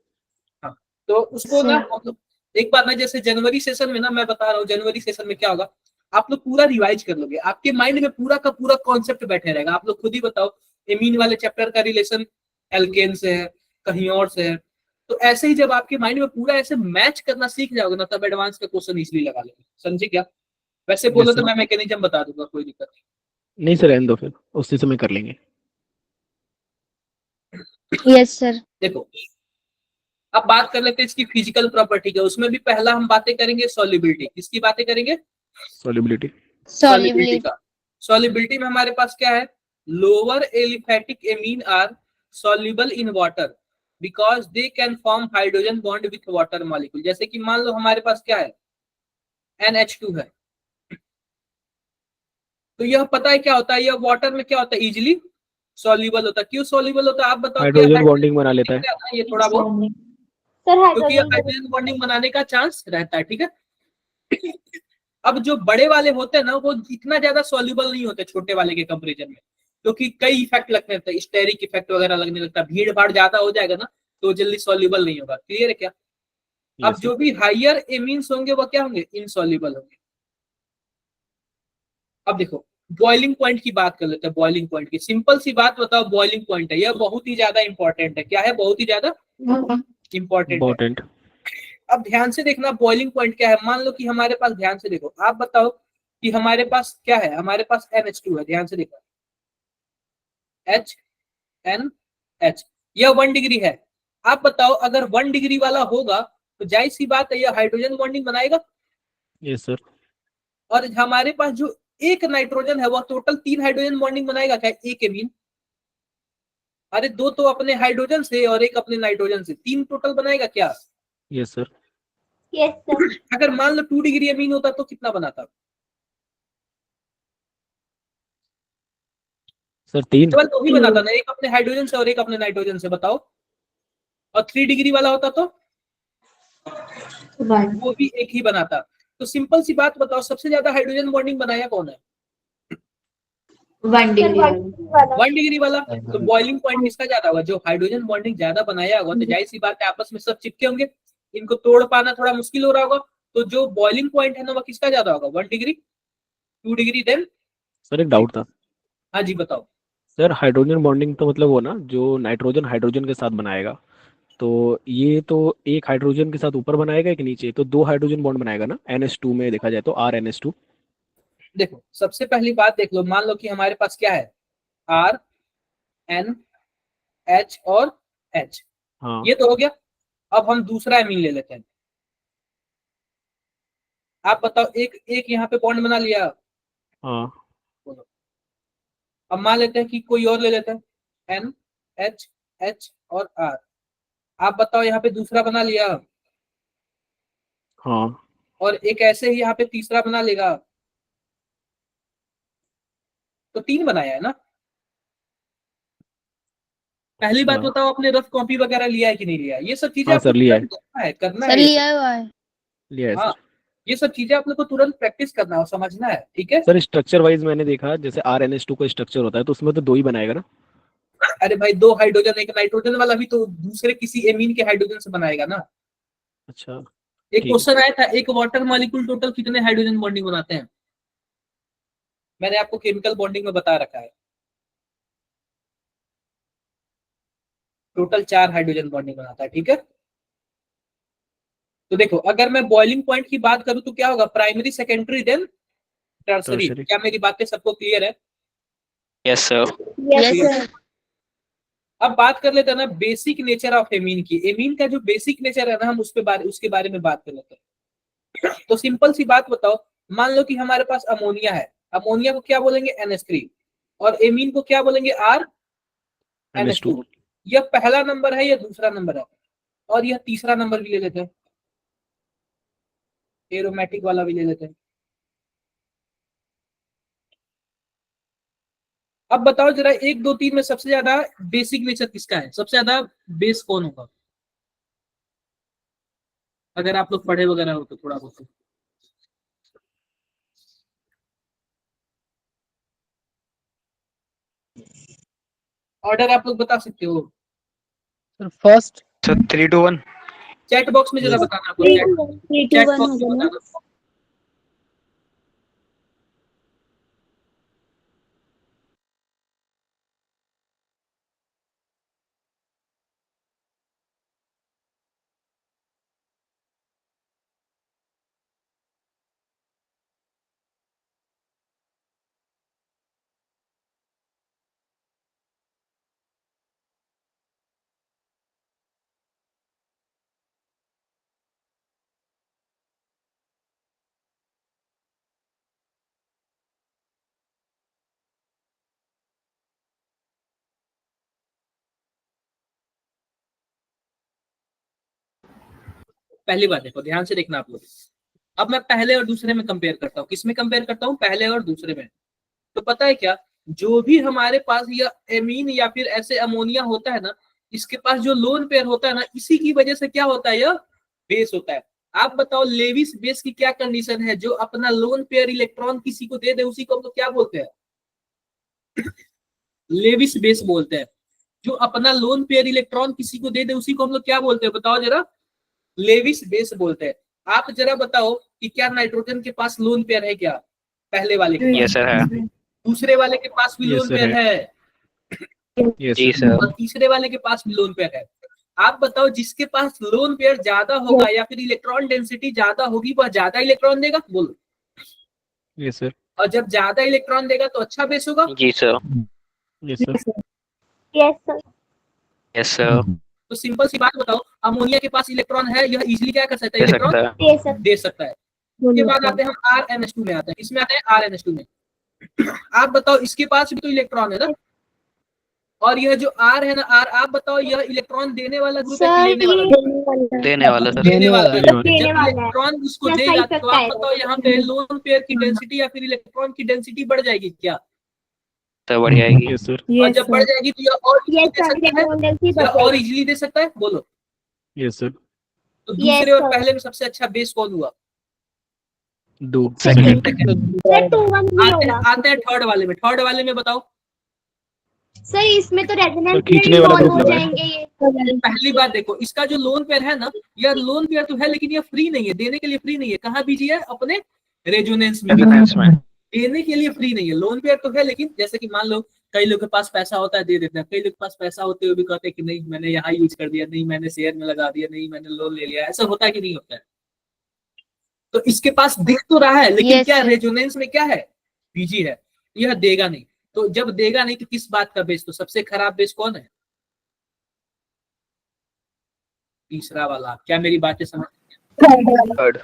हाँ, तो उसको ना मतलब एक बार ना, जैसे जनवरी सेशन में ना, मैं बता रहा हूँ जनवरी सेशन में क्या होगा, आप लोग पूरा रिवाइज कर लोगे, आपके माइंड में पूरा का पूरा कॉन्सेप्ट बैठे रहेगा। आप लोग खुद ही बताओ, एमीन वाले चैप्टर का रिलेशन एल्केन से है, कहीं और से है, तो ऐसे ही जब आपके माइंड में पूरा ऐसे मैच करना सीख जाओगे ना, तब एडवांस का क्वेश्चन इजीली लगा लेंगे। समझे क्या? वैसे बोलो Yes, तो sir. मैं मैकेनिज्म बता दूंगा, कोई दिक्कत नहीं सर, रहने दो, फिर उसी समय कर लेंगे। Yes, sir. नहीं। देखो, अब बात कर लेते हैं इसकी फिजिकल प्रॉपर्टी का। उसमें भी पहला हम बातें करेंगे सॉल्युबिलिटी। किसकी बातें करेंगे? सॉल्युबिलिटी। Solubility Solubility. का। सॉल्युबिलिटी में हमारे पास क्या है? lower aliphatic amine are soluble in water because they can form hydrogen bond with water molecule। जैसे कि मान लो हमारे पास क्या है, NH2 है, तो यह पता है क्या होता है, यह वाटर में क्या होता है, इजिली सॉल्युबल होता है। क्यों सॉल्युबल होता है आप बताओ। क्या हाइड्रोजन बॉन्डिंग बना लेता है। ये थोड़ा बहुत, सर क्योंकि हाइड्रोजन हाइड्रोजन बॉन्डिंग बनाने का चांस रहता है, ठीक है। अब जो बड़े वाले होते हैं ना, वो इतना ज्यादा सॉल्युबल नहीं होते छोटे वाले के कंपेरिजन में, क्योंकि कई इफेक्ट लगने लगते हैं, स्टेरिक इफेक्ट वगैरह लगने लगता है, भीड़ भाड़ ज्यादा हो जाएगा ना, तो जल्दी सॉल्युबल नहीं होगा। क्लियर है क्या? अब यस जो भी हाइयर एमीन्स होंगे वो क्या होंगे, इनसॉल्युबल होंगे। अब देखो बॉइलिंग पॉइंट की बात कर लेते हैं। बॉइलिंग पॉइंट की सिंपल सी बात बताओ, बॉइलिंग पॉइंट है, यह बहुत ही ज्यादा इंपॉर्टेंट है। क्या है, बहुत ही ज्यादा इंपॉर्टेंट है। इम्पोर्टेंट। अब ध्यान से देखना बॉइलिंग पॉइंट क्या है। मान लो कि हमारे पास, ध्यान से देखो, आप बताओ कि हमारे पास क्या है, हमारे पास NH2 है, ध्यान से देखो, HNH, यह 1 डिग्री है। आप बताओ अगर 1 डिग्री वाला होगा तो जाहिर सी बात है यह हाइड्रोजन बॉन्डिंग बनाएगा। Yes sir. और हमारे पास जो एक नाइट्रोजन है वह टोटल 3 हाइड्रोजन बॉन्डिंग बनाएगा क्या, एक एमीन। अरे दो तो अपने हाइड्रोजन से और एक अपने नाइट्रोजन से, 3 टोटल बनाएगा क्या। Yes sir. Yes sir. अगर मान लो 2 डिग्री एमीन होता तो कितना बनाता, सर 3। केवल तो ही बनाता ना, एक अपने हाइड्रोजन से और एक अपने नाइट्रोजन से, बताओ। और 3 डिग्री वाला होता तो वो भी एक ही बनाता। तो सिंपल सी बात बताओ, सबसे ज्यादा हाइड्रोजन बॉन्डिंग बनाया कौन है, 1 डिग्री वाला। 1 डिग्री वाला। तो बॉइलिंग पॉइंट किसका ज्यादा होगा, जो हाइड्रोजन बॉन्डिंग ज्यादा बनाया होगा। तो जाहिर सी बात है आपस में सब चिपके होंगे, इनको तोड़ पाना थोड़ा मुश्किल हो रहा होगा। तो जो बॉइलिंग पॉइंट है ना, वो किसका ज्यादा होगा, 1 डिग्री, 2 डिग्री, देन। सर एक डाउट था। हाँ जी बताओ। सर हाइड्रोजन बॉन्डिंग तो मतलब वो ना, जो नाइट्रोजन हाइड्रोजन के साथ बनाएगा, तो ये तो एक हाइड्रोजन के साथ ऊपर बनाएगा एक नीचे, तो 2 हाइड्रोजन बॉन्ड बनाएगा ना, NH2 में देखा जाए तो RNH2। देखो सबसे पहली बात देख लो, मान लो कि हमारे पास क्या है, RNH और H, हाँ ये तो हो गया। अब हम दूसरा एमीन ले लेते हैं। आप बताओ, एक एक यहाँ पे बॉन्ड बना लिया। हाँ अब मान लेते हैं कि कोई और ले लेते हैं, NH और R। आप बताओ यहाँ पे दूसरा बना लिया, हाँ। और एक ऐसे ही यहाँ पे तीसरा बना लेगा, तो 3 बनाया है ना। पहली बात अच्छा। बताओ, आपने रफ कॉपी वगैरह लिया है कि नहीं लिया है? ये सब चीजें हाँ आपको सर लिया है। तुरंत करना है, करना सर है ये लिया सब। हुआ है। लिया है हाँ, सर। ये सब चीजें आप लोग को तुरंत प्रैक्टिस करना है और समझना है, ठीक है। सर स्ट्रक्चर वाइज मैंने देखा, जैसे RNH2 का स्ट्रक्चर होता है तो उसमें तो 2 ही बनाएगा ना। अरे भाई, 2 हाइड्रोजन, एक नाइट्रोजन वाला भी तो दूसरे किसी एमीन के हाइड्रोजन से बनाएगा ना। अच्छा। एक ठीक है। क्वेश्चन आया था, एक वाटर मॉलिक्यूल टोटल कितने हाइड्रोजन बॉन्डिंग बनाते हैं। मैंने आपको केमिकल बॉन्डिंग में बता रखा है, टोटल 4 हाइड्रोजन बॉन्डिंग बनाता है, ठीक है। तो देखो अगर मैं बॉइलिंग पॉइंट की बात करूं तो क्या होगा, primary, secondary, then tertiary. Tertiary. क्या मेरी बातें सबको क्लियर है? Yes sir. Yes Clear। Sir. अब बात कर लेते हैं ना बेसिक नेचर ऑफ एमीन की। एमीन का जो बेसिक नेचर है ना, हम उसके बारे में बात कर लेते हैं। तो सिंपल सी बात बताओ, मान लो कि हमारे पास अमोनिया है, अमोनिया को क्या बोलेंगे, NH3, और एमीन को क्या बोलेंगे, NH2। RNH2। यह पहला नंबर है, यह दूसरा नंबर है, और यह तीसरा नंबर भी ले लेते हैं, एरोमेटिक वाला भी ले लेते हैं। अब बताओ जरा, 1 2 3 में सबसे ज्यादा बेसिक नेचर किसका है, सबसे ज्यादा बेस कौन होगा, अगर आप लोग पढ़े वगैरह हो तो थोड़ा बहुत। ऑर्डर आप लोग बता सकते हो, sir first. Sir 3 to 1। Chat box में जरा यस। बताना आप लोग, three two chat one box में होगा ना। बताना। पहली बात देखो, ध्यान से देखना आप लोग। अब मैं पहले और दूसरे में कंपेयर करता हूँ। किसमें कंपेयर करता हूँ? पहले और दूसरे में। तो पता है क्या, जो भी हमारे पास या एमीन या फिर ऐसे अमोनिया होता है ना, इसके पास जो लोन पेयर होता है ना, इसी की वजह से क्या होता है, यह बेस होता है। आप बताओ लेविस बेस की क्या कंडीशन है? जो अपना लोन पेयर इलेक्ट्रॉन किसी को दे दे, उसी को हम लोग क्या बोलते हैं? लेविस बेस बोलते हैं। जो अपना लोन पेयर इलेक्ट्रॉन किसी को दे दे, उसी को हम लोग क्या बोलते हैं? बताओ जरा। लेविस बेस बोलते हैं। आप जरा बताओ कि क्या नाइट्रोजन के पास लोन पेयर है क्या? पहले वाले के यस सर है। दूसरे वाले के पास भी Yes, लोन sir, पेयर है, यस जी सर। सर। और तीसरे वाले के पास भी लोन पेयर है। आप बताओ जिसके पास लोन पेयर ज्यादा होगा या फिर इलेक्ट्रॉन डेंसिटी ज्यादा होगी, वह ज्यादा इलेक्ट्रॉन देगा, बोलो। Yes sir. और जब ज्यादा इलेक्ट्रॉन देगा तो अच्छा बेस होगा। जी sir. Yes sir. Yes, sir. Yes sir. तो सिंपल सी बात बताओ, अमोनिया के पास इलेक्ट्रॉन है, यह इजीली क्या कर सकता है? दे इलेक्ट्रॉन सकता है। Yes, sir. दे सकता है। उसके बाद आते हैं हम RNH2 में आते हैं। इसमें आते हैं RNH2 में। आप बताओ इसके पास भी तो इलेक्ट्रॉन है ना, और यह जो R है ना, R, आप बताओ यह इलेक्ट्रॉन देने वाला ग्रुप है कि Sir, लेने वाला ये ग्रुप है? देने वाला सर। देने वाला है। देने वाला। देने जब वाला है। इलेक्ट्रॉन उसको क्या देगा side तो effect आप आएगा? बताओ यहाँ पे लोन पेयर की डेंसिटी या फिर इलेक्ट्रॉन की डेंसिटी बढ़ जाएगी क्या? तो बढ़ जाएगी। Yes sir. और जब बढ़ जाएगी तो यह और Yes, easily दे sir. सकता है, इलेक्ट्रॉन डेंसिटी यह बढ़ और जाएगी। इजीली दे सकता है, बोलो। Yes sir. तो Yes, दूसरे और sir. पहले में सबसे अच्छा बेस कौन हुआ? 2 सेकंड। सेकंड। सर 2-1 भी होगा। आते हैं थर्ड वाले में। थर्ड वाले में बताओ। सर इसमें तो रेजोनेंस में खींचने वाला इन्वॉल्व ग्रुप हो लगा है। जाएंगे ये। पहली बात देखो, इसका जो लोन पेयर है ना, यह लोन पेयर तो है लेकिन यह फ्री नहीं है, देने के लिए फ्री नहीं है। कहाँ बिजी है? अपने रेजोनेंस में। रेजोनेंस में। देने के लिए फ्री नहीं है। लोन पेयर तो है, लेकिन जैसे कि मान लो कई लोग के पास पैसा होता है, दे देते हैं। कई लोग के पास पैसा होते हुए भी कहते हैं कि नहीं मैंने यहाँ यूज कर दिया, नहीं मैंने शेयर में लगा दिया, नहीं मैंने लोन ले लिया। ऐसा होता है कि नहीं होता है? तो इसके पास दिख तो रहा है, लेकिन Yes, क्या sir. रेजोनेंस में क्या है? बिजी है। यह देगा नहीं। तो जब देगा नहीं तो किस बात का बेस? तो सबसे खराब बेस कौन है? तीसरा वाला। क्या मेरी बातें समझ? थर्ड।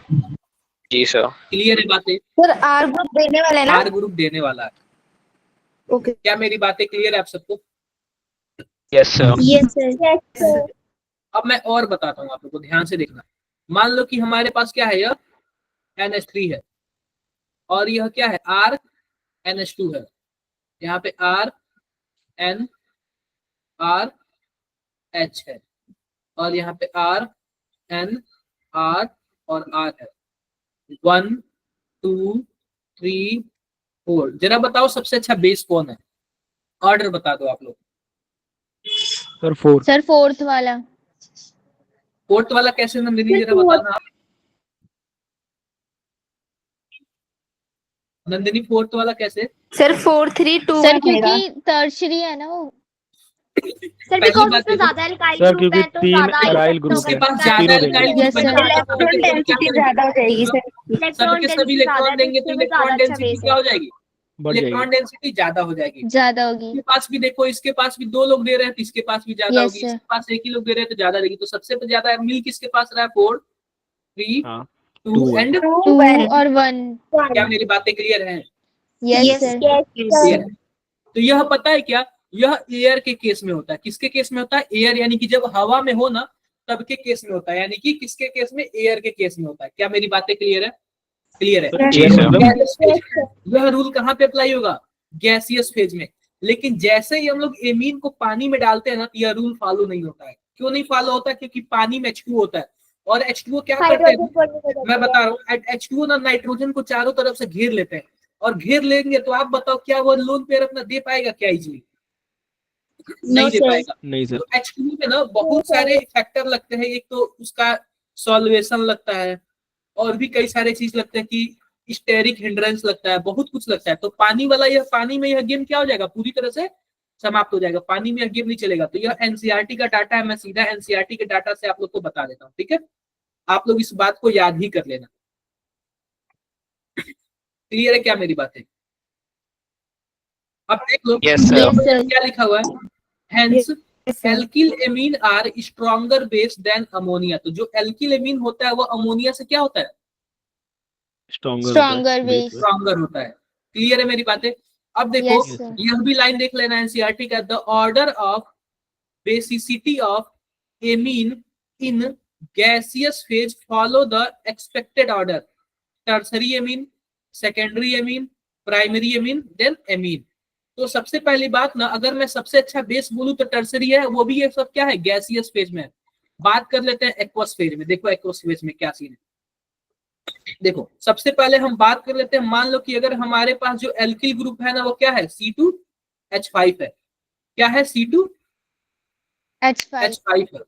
जी सर। क्लियर है बातें? सर आर ग्रुप देने वाला है ना? आर ग्रुप देने वाला है। ओके। क्या मेरी बातें क्लियर है आप सबको? Yes sir. Yes, sir. Yes, sir. अब मैं और बताता हूँ आप लोगों को, ध्यान से देखना। मान लो कि हमारे पास क्या है, यह NH3 है और यह क्या है? RNH2 है। यहाँ पे R N R H है और यहाँ पे R N R और R है। 1 2 3 4। जरा बताओ सबसे अच्छा बेस कौन है? ऑर्डर बता दो आप लोग। सर 4। सर फोर्थ वाला। फोर्थ वाला कैसे नंदिनी, जरा बताना आप। नंदिनी फोर्थ वाला कैसे? सर 4-3-2 सर क्योंकि टर्शरी है ना वो। सर पहली बिकॉज बात उसमें देखो, ज्यादा एल्काइल सर, ग्रुप क्योंकि है तो 3 ज्यादा एराइल ग्रुप उसके है। पास ज्यादा तीनों एल्काइल देंगे। ग्रुप है, Yes, sir. सबके इलेक्ट्रॉन डेंसिटी ज्यादा हो जाएगी सर। सबके सब इलेक्ट्रॉन देंगे तो इलेक्ट्रॉन डेंसिटी क्या हो जाएगी? बढ़ इलेक्ट्रॉन जाएगी। डेंसिटी ज्यादा हो जाएगी। ज्यादा होगी। इसके पास भी देखो, इसके पास भी 2 लोग दे रहे हैं तो इसके पास भी ज्यादा Yes, होगी। sir. इसके पास एक ही लोग दे रहे हैं तो ज्यादा देगी। तो सबसे तो ज्यादा मिल किसके पास रहा है? 4 3 हाँ 2 एंड। 2 और 1। क्या मेरी बातें क्लियर हैं? Yes sir. क्लियर है। तो यह पता है क्या, यह एयर के केस में होता है। किसके केस में होता है? एयर, यानी कि जब हवा में हो ना तब के केस में होता है। यानी कि किसके केस में? एयर के केस में होता है। क्या मेरी बातें क्लियर है? क्लियर है। जी सर। यह रूल कहाँ पे अप्लाई होगा? गैसियस फेज में। लेकिन जैसे ही हम लोग एमीन को पानी में डालते हैं ना, तो यह रूल फॉलो नहीं होता है। क्यों नहीं फॉलो होता है? क्योंकि पानी में H2O होता है और H2O क्या करते हैं? मैं बता रहा हूँ, H2O ना नाइट्रोजन को चारों तरफ से घेर लेते हैं और घेर लेंगे तो आप बताओ क्या वो लोन पेयर अपना दे पाएगा क्या इजीली? नहीं दे पाएगा। नहीं सर। तो H2O में ना बहुत सारे फैक्टर लगते हैं। एक तो उसका सॉल्वेशन लगता है और भी कई सारे चीज लगते हैं कि स्टेरिक हिंड्रेंस लगता है, बहुत कुछ लगता है। तो पानी वाला, यह पानी में यह गेम क्या हो जाएगा? पूरी तरह से समाप्त हो जाएगा। पानी में यह गेम नहीं चलेगा। तो यह एनसीईआरटी का डाटा है। मैं सीधा एनसीईआरटी के डाटा से आप लोग को बता देता हूँ, ठीक है? आप लोग इस बात को याद ही कर लेना। क्लियर है क्या मेरी बातें? अब देख लो Yes, sir. क्या लिखा हुआ है। Hence alkyl amine are stronger base than ammonia. तो जो एल्किल एमीन होता है वो अमोनिया से क्या होता है? Stronger base. स्ट्रॉन्गर होता है। क्लियर है मेरी बातें? अब देखो Yes, sir. यह भी लाइन देख लेना एनसीईआरटी का। The order of basicity of amine in gaseous phase follow the expected order: tertiary amine, secondary amine, primary amine, then amine. तो सबसे पहली बात ना, अगर मैं सबसे अच्छा बेस बोलूं तो टर्सरी है, वो भी ये सब क्या है, गैसियस फेज में है। बात कर लेते हैं एक्वस फेज में। देखो एक्वस फेज में क्या सीन है। देखो सबसे पहले हम बात कर लेते हैं, मान लो कि अगर हमारे पास जो एल्किल ग्रुप है ना वो क्या है, C2H5 है। क्या है, H5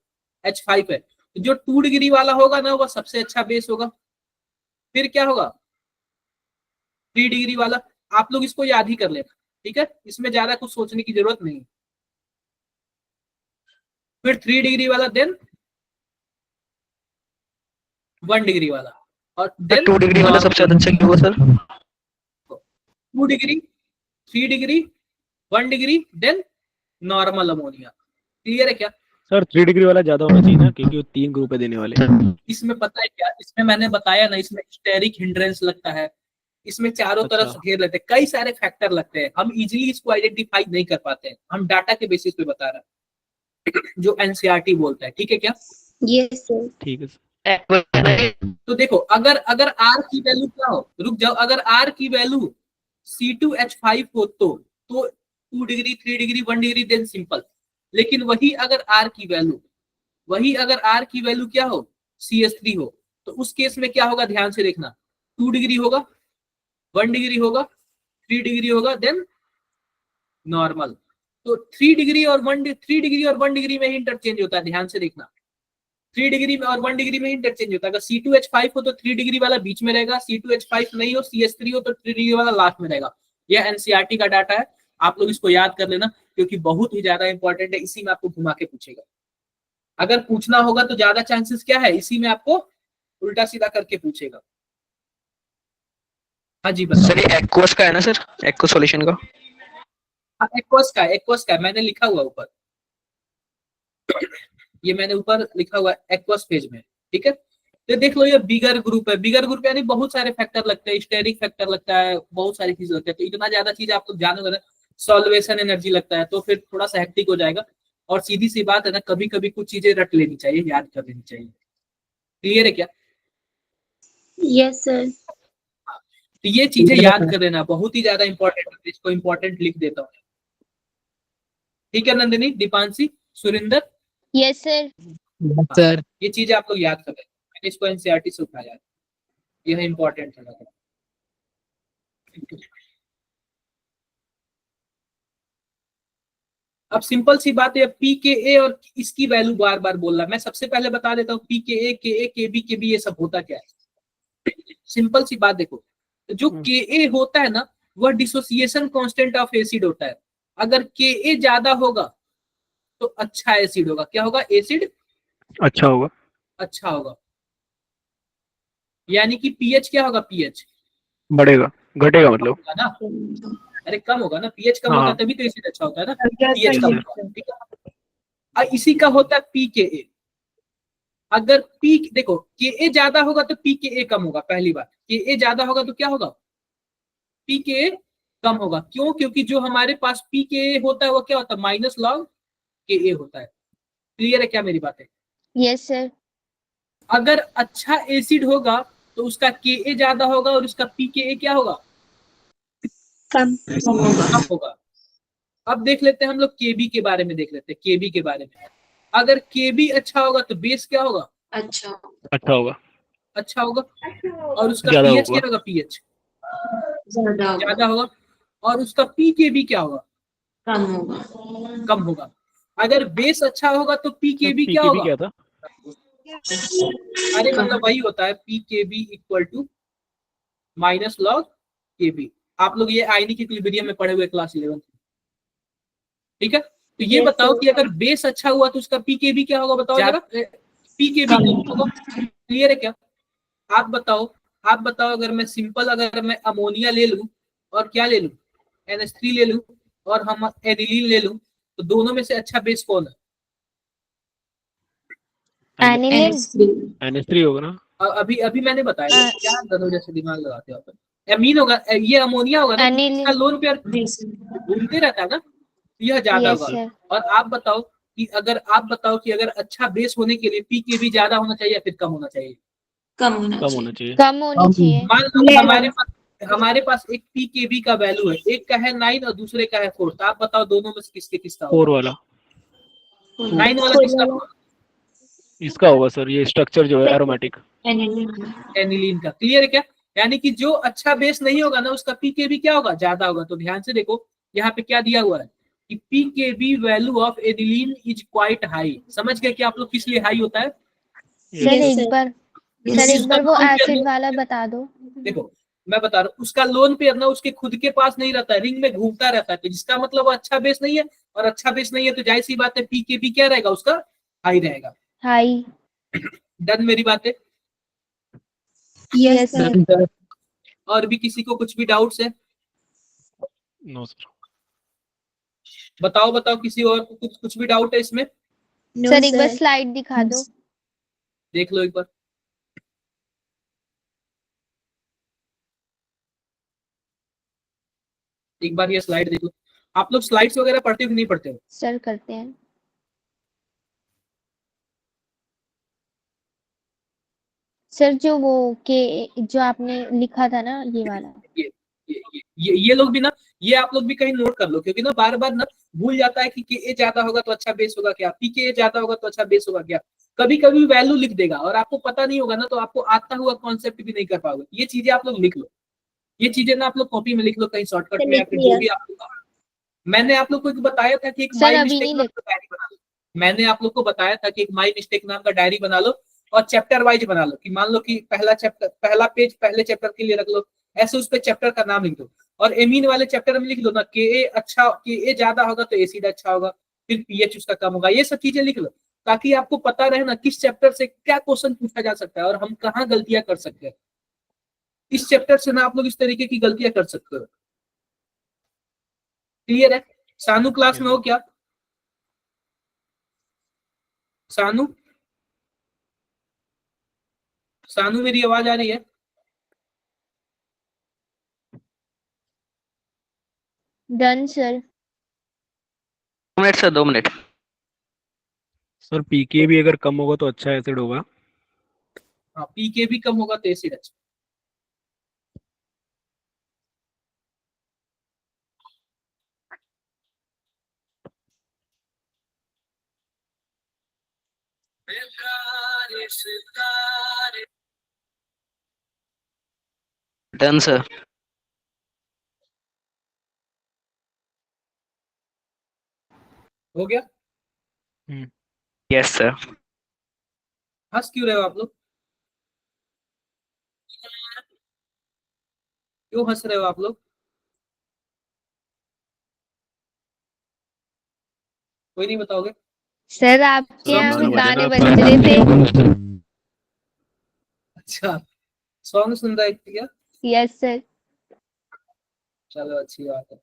H5 है। तो जो 2 डिग्री वाला होगा ना वो सबसे अच्छा बेस होगा। फिर क्या होगा, 3 डिग्री वाला। आप लोग इसको याद ही कर लेना, ठीक है, इसमें ज्यादा कुछ सोचने की जरूरत नहीं। फिर 3 डिग्री वाला, देन 1 डिग्री वाला, और देन 2 डिग्री वाला सबसे अच्छा क्यों होगा sir? 2 degree, 3 degree, 1 degree, than normal ammonia. Clear है क्या? सर 3 डिग्री वाला ज्यादा होना चाहिए ना, क्योंकि वो 3 ग्रुप है देने वाले। इसमें पता है क्या, इसमें मैंने बताया ना, इसमें स्टेरिक हिंड्रेंस लगता है, इसमें चारों तरफ से घेर लेते हैं, कई सारे फैक्टर लगते हैं, हम इजीली इसको आइडेंटिफाई नहीं कर पाते हैं। हम डाटा के बेसिस पे बता रहे हैं जो एनसीईआरटी बोलता है, ठीक है क्या? Yes sir. ठीक है सर। तो देखो अगर R की वैल्यू क्या हो, रुक जाओ, अगर R की वैल्यू C2H5 हो तो 2 degree, 3 degree, 1 degree, than simple. लेकिन वही अगर R की वैल्यू क्या हो, CS3 हो, तो उस केस में क्या होगा, ध्यान से देखना, 2 डिग्री होगा, 1 डिग्री होगा, 3 डिग्री होगा, देन नॉर्मल। तो 3 डिग्री और 1 डिग्री में ही इंटरचेंज होता है, ध्यान से देखना। 3 डिग्री में और 1 डिग्री में ही इंटरचेंज होता है। अगर C2H5 हो तो 3 डिग्री वाला बीच में रहेगा, C2H5 नहीं हो, CS3 हो तो 3 डिग्री वाला लास्ट में रहेगा। यह एनसीईआरटी का डाटा है, आप लोग इसको याद कर लेना, क्योंकि बहुत ही ज्यादा इंपॉर्टेंट है। इसी में आपको घुमा के पूछेगा, अगर पूछना होगा तो ज्यादा चांसेस क्या है, इसी में आपको उल्टा सीधा करके पूछेगा। हाँ जी बताओ। सर ये एक्वस का है ना सर, एक्वस सॉल्यूशन का? हाँ, एक्वस का मैंने लिखा हुआ ऊपर, ये मैंने ऊपर लिखा हुआ एक्वस फेज में, ठीक है। तो देख लो ये बिगर ग्रुप है, बिगर ग्रुप यानी बहुत सारे फैक्टर लगते हैं, स्टेरिक फैक्टर लगता है, बहुत सारी चीज लगती है। तो इतना ज्यादा चीज आप लोग जानोगे ना, सॉल्वेशन एनर्जी लगता है, तो फिर थोड़ा सा हेक्टिक हो जाएगा। और सीधी सी बात है ना, कभी कभी कुछ चीजें रट लेनी चाहिए, याद कर लेनी चाहिए। क्लियर है क्या? Yes sir. तो ये चीजें याद कर लेना, बहुत ही ज्यादा इंपॉर्टेंट है, इसको इंपॉर्टेंट लिख देता हूँ, ठीक है। Nandini, Deepanshi, Surendra, yes sir. Sir ये चीजें आप लोग याद कर लेना, मैंने इसको एनसीईआरटी से उठाया है, यह इंपॉर्टेंट है। अब सिंपल सी बात है, पीकेए और इसकी वैल्यू बार बार बोलना, मैं सबसे पहले बता देता हूँ पीकेए, केए, केबी ये सब होता क्या है। सिंपल सी बात देखो, जो के होता है ना, वह डिसोसिएशन कांस्टेंट ऑफ एसिड होता है। अगर के ज्यादा होगा तो अच्छा एसिड होगा, क्या होगा, एसिड अच्छा होगा, यानी कि पीएच क्या होगा, पीएच बढ़ेगा, घटेगा मतलब ना, अरे कम होगा ना, पीएच कम होता है तभी तो एसिड अच्छा होता है ना, पीएच कम होगा, ठीक है। इसी का होता है पीकेए। अगर पी देखो के ज्यादा होगा तो पीकेए कम होगा, पहली बात, के ज्यादा होगा तो क्या होगा, पीकेए कम होगा। क्यों? क्योंकि जो हमारे पास पीकेए होता है वो क्या होता है, माइनस लॉग के होता है। क्लियर है क्या मेरी बातें? Yes sir. अगर अच्छा एसिड होगा तो उसका के ज्यादा होगा और उसका पीकेए क्या होगा, कम होगा। अब देख लेते हैं हम लोग केबी के बारे में, देख लेते हैं केबी के बारे में। अगर केबी अच्छा होगा तो बेस क्या होगा, अच्छा अच्छा होगा, और उसका ज्यादा पीएच होगा। क्या होगा, पीएच ज्यादा ज्यादा होगा, और उसका पीकेबी क्या होगा, कम होगा। अगर बेस अच्छा होगा तो पीकेबी क्या पीकेबी होगा, क्या था? अरे मतलब वही होता है pKb equal to minus log Kb. आप लोग ये आयनिक इक्विलिब्रियम में पढ़े हुए क्लास 11, ठीक है। तो ये बताओ कि अगर बेस अच्छा हुआ तो उसका पीकेबी क्या होगा, बताओ जरा, पीकेबी कम होगा। क्लियर है क्या? आप बताओ अगर मैं सिंपल, अगर मैं अमोनिया ले लूं और क्या ले लूं, NH3 ले लूं और हम एनिलीन ले लूं, तो दोनों में से अच्छा बेस कौन है? एनिलिन। NH3 होगा ना। अभी मैंने बताया, क्या दोनों जैसे दिमाग लगाते हो आप। एमीन होगा, ये अमोनिया होगा ना, एनिलिन। इसका लोन पेयर घूमते रहता है ना, यह ज्यादा यस होगा। सर। और आप बताओ कि अगर आप बताओ कि अगर अच्छा बेस होने के लिए पीकेबी ज्यादा होना चाहिए या फिर कम होना चाहिए? कम होना कम होना चाहिए। चाहिए। कम होनी चाहिए। मान लो हमारे पास एक पीकेबी का वैल्यू है, एक का है 9 और दूसरे का है 4, तो आप बताओ दोनों में से किसका 4 होगा? वाला 9 वाला किसका होगा? इसका होगा सर, ये स्ट्रक्चर जो है एरोमेटिक। एनिलीन का। क्लियर है क्या? यानी कि जो अच्छा बेस नहीं होगा ना उसका पीकेबी क्या होगा? ज्यादा होगा। तो ध्यान से देखो यहाँ पे क्या दिया हुआ है कि pKb value of aniline is quite high. समझ गए कि आप लोग किस लिए हाई होता है? सर Yes, एक sir. बार उसका वो लोन एसिड पेयर, वाला बता दो। देखो मैं बता रहा हूँ, उसका लोन पेयर ना उसके खुद के पास नहीं रहता है, रिंग में घूमता रहता है, तो जिसका मतलब वो अच्छा बेस नहीं है, और अच्छा बेस नहीं है तो जाहिर सी बात है पीकेबी क्या रहेगा उसका? हाई रहेगा। हाई। डन मेरी बातें? Yes, yes sir. सर। और भी किसी को कुछ भी डाउट्स है? No sir. बताओ किसी और को कुछ भी डाउट है इसमें? No, सर एक बार sir. स्लाइड दिखा दो। देख लो एक बार। एक बार ये स्लाइड देखो। आप लोग स्लाइड्स वगैरह पढ़ते हो कि नहीं पढ़ते हो? सर करते हैं। सर जो वो के जो आपने लिखा था ना ये वाला। ये लोग भी ना, ये आप लोग भी कहीं नोट कर लो, क्योंकि ना बार बार ना भूल जाता है कि ए ज्यादा होगा तो अच्छा बेस होगा क्या, पी के ए ज्यादा होगा तो अच्छा बेस होगा क्या। कभी कभी वैल्यू लिख देगा और आपको पता नहीं होगा ना, तो आपको आता हुआ कॉन्सेप्ट भी नहीं कर पाओगे। ये चीजें आप लोग लिख लो, ये चीजें ना आप लोग कॉपी में लिख लो कहीं शॉर्टकट में, या फिर जो भी आप लोग। मैंने आप लोग को बताया था कि एक सर माई अभी मिस्टेक नहीं नाम का डायरी बना लो। मैंने आप लोग को बताया था कि एक माई मिस्टेक नाम का डायरी बना लो और चैप्टर वाइज बना लो, कि मान लो कि पहला पेज पहले चैप्टर के लिए रख लो, ऐसे उस पे चैप्टर का नाम लिख दो, और एमीन वाले चैप्टर में लिख दो ना के ए ज्यादा होगा तो एसिड अच्छा होगा, फिर पीएच उसका कम होगा। ये सब चीजें लिख लो ताकि आपको पता रहे ना किस चैप्टर से क्या क्वेश्चन पूछा जा सकता है और हम कहाँ गलतियां कर सकते हैं। इस चैप्टर से ना आप लोग इस तरीके की गलतियां कर सकते हो। क्लियर है? सानू क्लास में हो क्या? सानू सानू मेरी आवाज आ रही है? Done sir. 2 minute sir, 2 minute. Sir pK भी अगर कम होगा तो अच्छा एसिड होगा। हाँ, पीके भी कम होगा तो एसिड अच्छा। Done sir. हो गया? Yes sir. हंस क्यों रहे हो आप लोग? क्यों हंस रहे हो आप लोग? कोई नहीं बताओगे? सर आपके सॉन्ग यहाँ सुन रहे गाने हो? बज रहे थे। अच्छा, सॉन्ग सुन रहे थे क्या? Yes sir. चलो अच्छी बात है।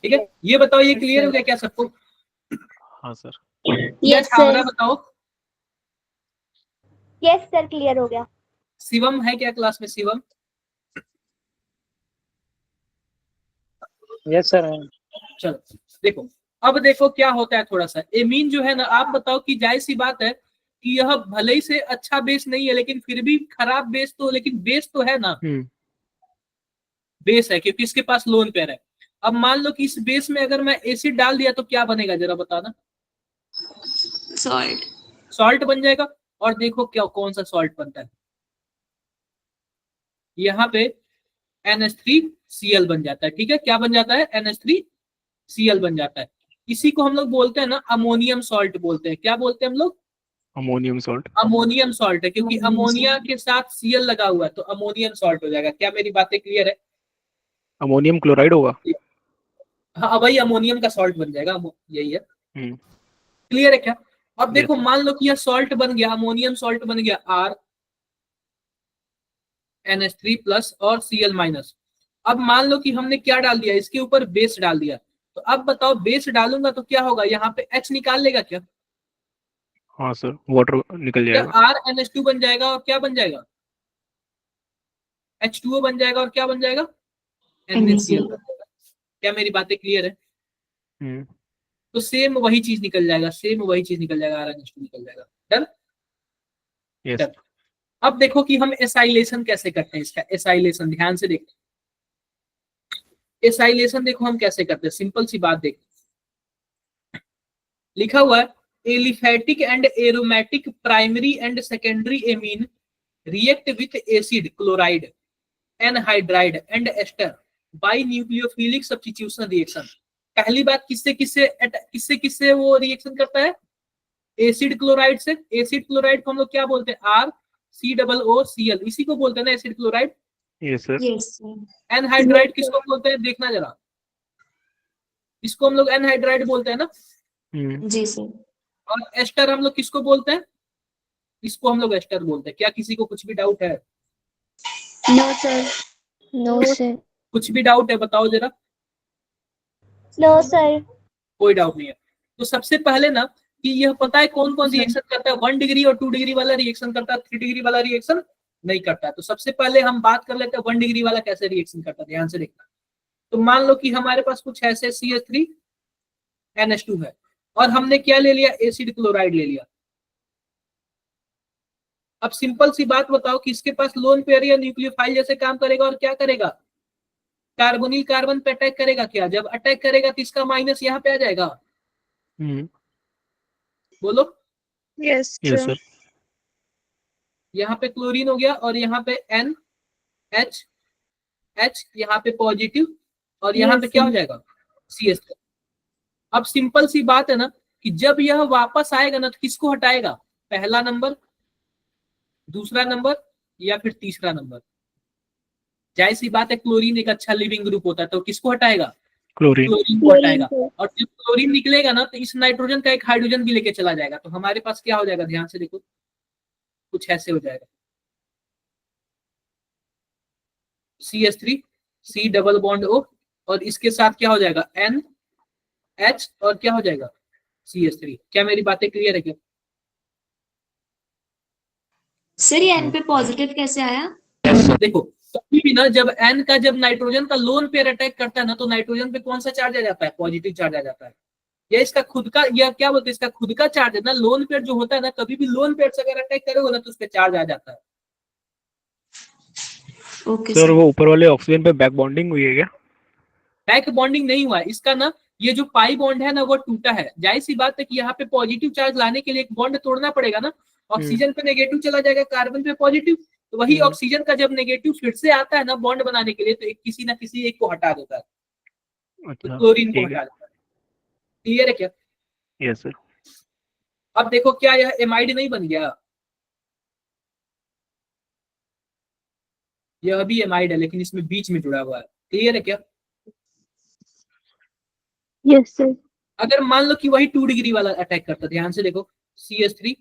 ठीक है, ये बताओ ये क्लियर हो गया क्या सबको? हाँ सर। या Yes, छावरा sir. बताओ। यस सर क्लियर हो गया। शिवम है क्या क्लास में? शिवम? Yes sir. चलो देखो, अब देखो क्या होता है थोड़ा सा। एमीन जो है ना, आप बताओ कि जाहिर सी बात है कि यह भले ही से अच्छा बेस नहीं है, लेकिन फिर भी खराब बेस तो, लेकिन बेस तो है ना, बेस है क्योंकि इसके पास लोन पेयर है। अब मान लो कि इस बेस में अगर मैं एसिड डाल दिया तो क्या बनेगा जरा बताना? सॉल्ट। सॉल्ट बन जाएगा। और देखो क्या कौन सा सॉल्ट बनता है, यहाँ पे NH3Cl बन जाता है। ठीक है, क्या बन जाता है? NH3Cl बन जाता है। इसी को हम लोग बोलते हैं ना अमोनियम सॉल्ट बोलते हैं। क्या बोलते हैं हम लोग? Ammonium salt. अमोनियम सॉल्ट है, क्योंकि अमोनिया के साथ Cl लगा हुआ है तो अमोनियम सॉल्ट हो जाएगा। क्या मेरी बातें क्लियर है? अमोनियम क्लोराइड होगा। हाँ, वही अमोनियम का सॉल्ट बन जाएगा, यही है। हम्म। क्लियर है क्या? अब देखो यस। मान लो कि यह सॉल्ट बन गया, अमोनियम सॉल्ट बन गया R NH3 प्लस और Cl माइनस। अब मान लो कि हमने क्या डाल दिया, इसके ऊपर बेस डाल दिया। तो अब बताओ बेस डालूंगा तो क्या होगा, यहाँ पे H निकाल लेगा क्या? हाँ सर, वाटर निकल क्या जाएगा। R NH2 बन जाएगा और क्या बन जाएगा? H2O बन जाएगा और क्या बन जाएगा? NaCl बन जाएगा। क्या मेरी बातें क्लियर है? तो सेम वही चीज निकल जाएगा, सेम वही चीज निकल जाएगा, RnH2 निकल जाएगा। डन। यस। अब देखो कि हम एसाइलेशन कैसे करते हैं इसका। एसाइलेशन ध्यान से देखो, एसाइलेशन देखो हम कैसे करते हैं। सिंपल सी बात देखो, लिखा हुआ है aliphatic and aromatic primary and secondary amine react with acid chloride anhydride and ester by nucleophilic substitution reaction. पहली बात, किससे किससे वो रिएक्शन करता है? एसिड क्लोराइड से। एसिड क्लोराइड को हम लोग क्या बोलते हैं? RCOOCl, इसी को बोलते हैं ना acid chloride. Yes sir. Yes sir. Anhydride किसको बोलते हैं? देखना जरा, इसको हम लोग एनहाइड्राइड बोलते हैं ना। जी सर। और एस्टर हम लोग किसको बोलते हैं? इसको हम लोग एस्टर बोलते हैं। क्या किसी को कुछ भी डाउट है? No sir. No sir. कुछ भी डाउट है बताओ जरा। No sir. कोई डाउट नहीं है। तो सबसे पहले ना कि यह पता है कौन कौन रिएक्शन करता है? 1 डिग्री और 2 डिग्री वाला रिएक्शन करता है, 3 डिग्री वाला रिएक्शन नहीं करता है। तो सबसे पहले हम बात कर लेते हैं 1 डिग्री वाला कैसे रिएक्शन करता है। ध्यान से देखना। तो मान लो कि हमारे पास कुछ ऐसे CH3NH2 है और हमने क्या ले लिया? एसिड क्लोराइड ले लिया। अब सिंपल सी बात बताओ कि इसके पास लोन पेयर या न्यूक्लियोफाइल जैसे काम करेगा और क्या करेगा? कार्बोनिल कार्बन पे अटैक करेगा। क्या जब अटैक करेगा तो इसका माइनस यहाँ पे आ जाएगा? बोलो। Yes yes sir. यहाँ पे क्लोरीन हो गया और यहाँ पे NH, यहाँ पे पॉजिटिव और यहाँ पे क्या हो जाएगा? CH3। अब सिंपल सी बात है ना कि जब यह वापस आएगा ना तो किसको हटाएगा? पहला नंबर, दूसरा नंबर या फिर तीसरा नंबर? जाहिर सी बात है क्लोरीन एक अच्छा लिविंग ग्रुप होता है, तो किसको हटाएगा? क्लोरीन। क्लोरीन को हटाएगा। और जब क्लोरीन निकलेगा ना तो इस नाइट्रोजन का एक हाइड्रोजन भी लेके चला जाएगा। तो हमारे पास क्या हो जाएगा? ध्यान से देखो, कुछ ऐसे हो जाएगा। CH3 C double bond O और इसके साथ क्या हो जाएगा? NH और क्या हो जाएगा? CH3। क्या मेरी बातें क्लियर है क्या? सर ये N पे पॉजिटिव कैसे आया? देखो कभी भी ना जब N का जब नाइट्रोजन का लोन पेयर अटैक करता है ना तो नाइट्रोजन पे कौन सा चार्ज आ जाता है? पॉजिटिव चार्ज आ जाता है। या इसका खुद का, या क्या बोलते हैं, इसका खुद का चार्ज है ना। लोन पेयर जो होता है ना, कभी भी लोन पेयर से अगर अटैक करोगे ना तो उस पर चार्ज आ जाता है। ओके सर वो ऊपर वाले ऑक्सीजन पे बैक बॉन्डिंग हुई है क्या? बैक बॉन्डिंग नहीं हुआ है इसका ना। ये जो पाई बॉन्ड है ना वो टूटा है। जाहिर सी बात है कि यहाँ पे पॉजिटिव चार्ज लाने के लिए एक बॉन्ड तोड़ना पड़ेगा ना। ऑक्सीजन पे नेगेटिव चला जाएगा, कार्बन पे पॉजिटिव। तो वही ऑक्सीजन का जब नेगेटिव फिर से आता है ना बॉन्ड बनाने के लिए तो एक किसी ना किसी एक को हटा देता है। तो क्लोरीन को हटा देता है। क्लियर है क्या? Yes sir. अब देखो क्या यह एमाइड नहीं बन गया? यह भी एमाइड है लेकिन इसमें बीच में जुड़ा हुआ है। क्लियर है क्या? Yes sir. अगर मान लो कि वही 2 डिग्री वाला अटैक करता, ध्यान से देखो, CH3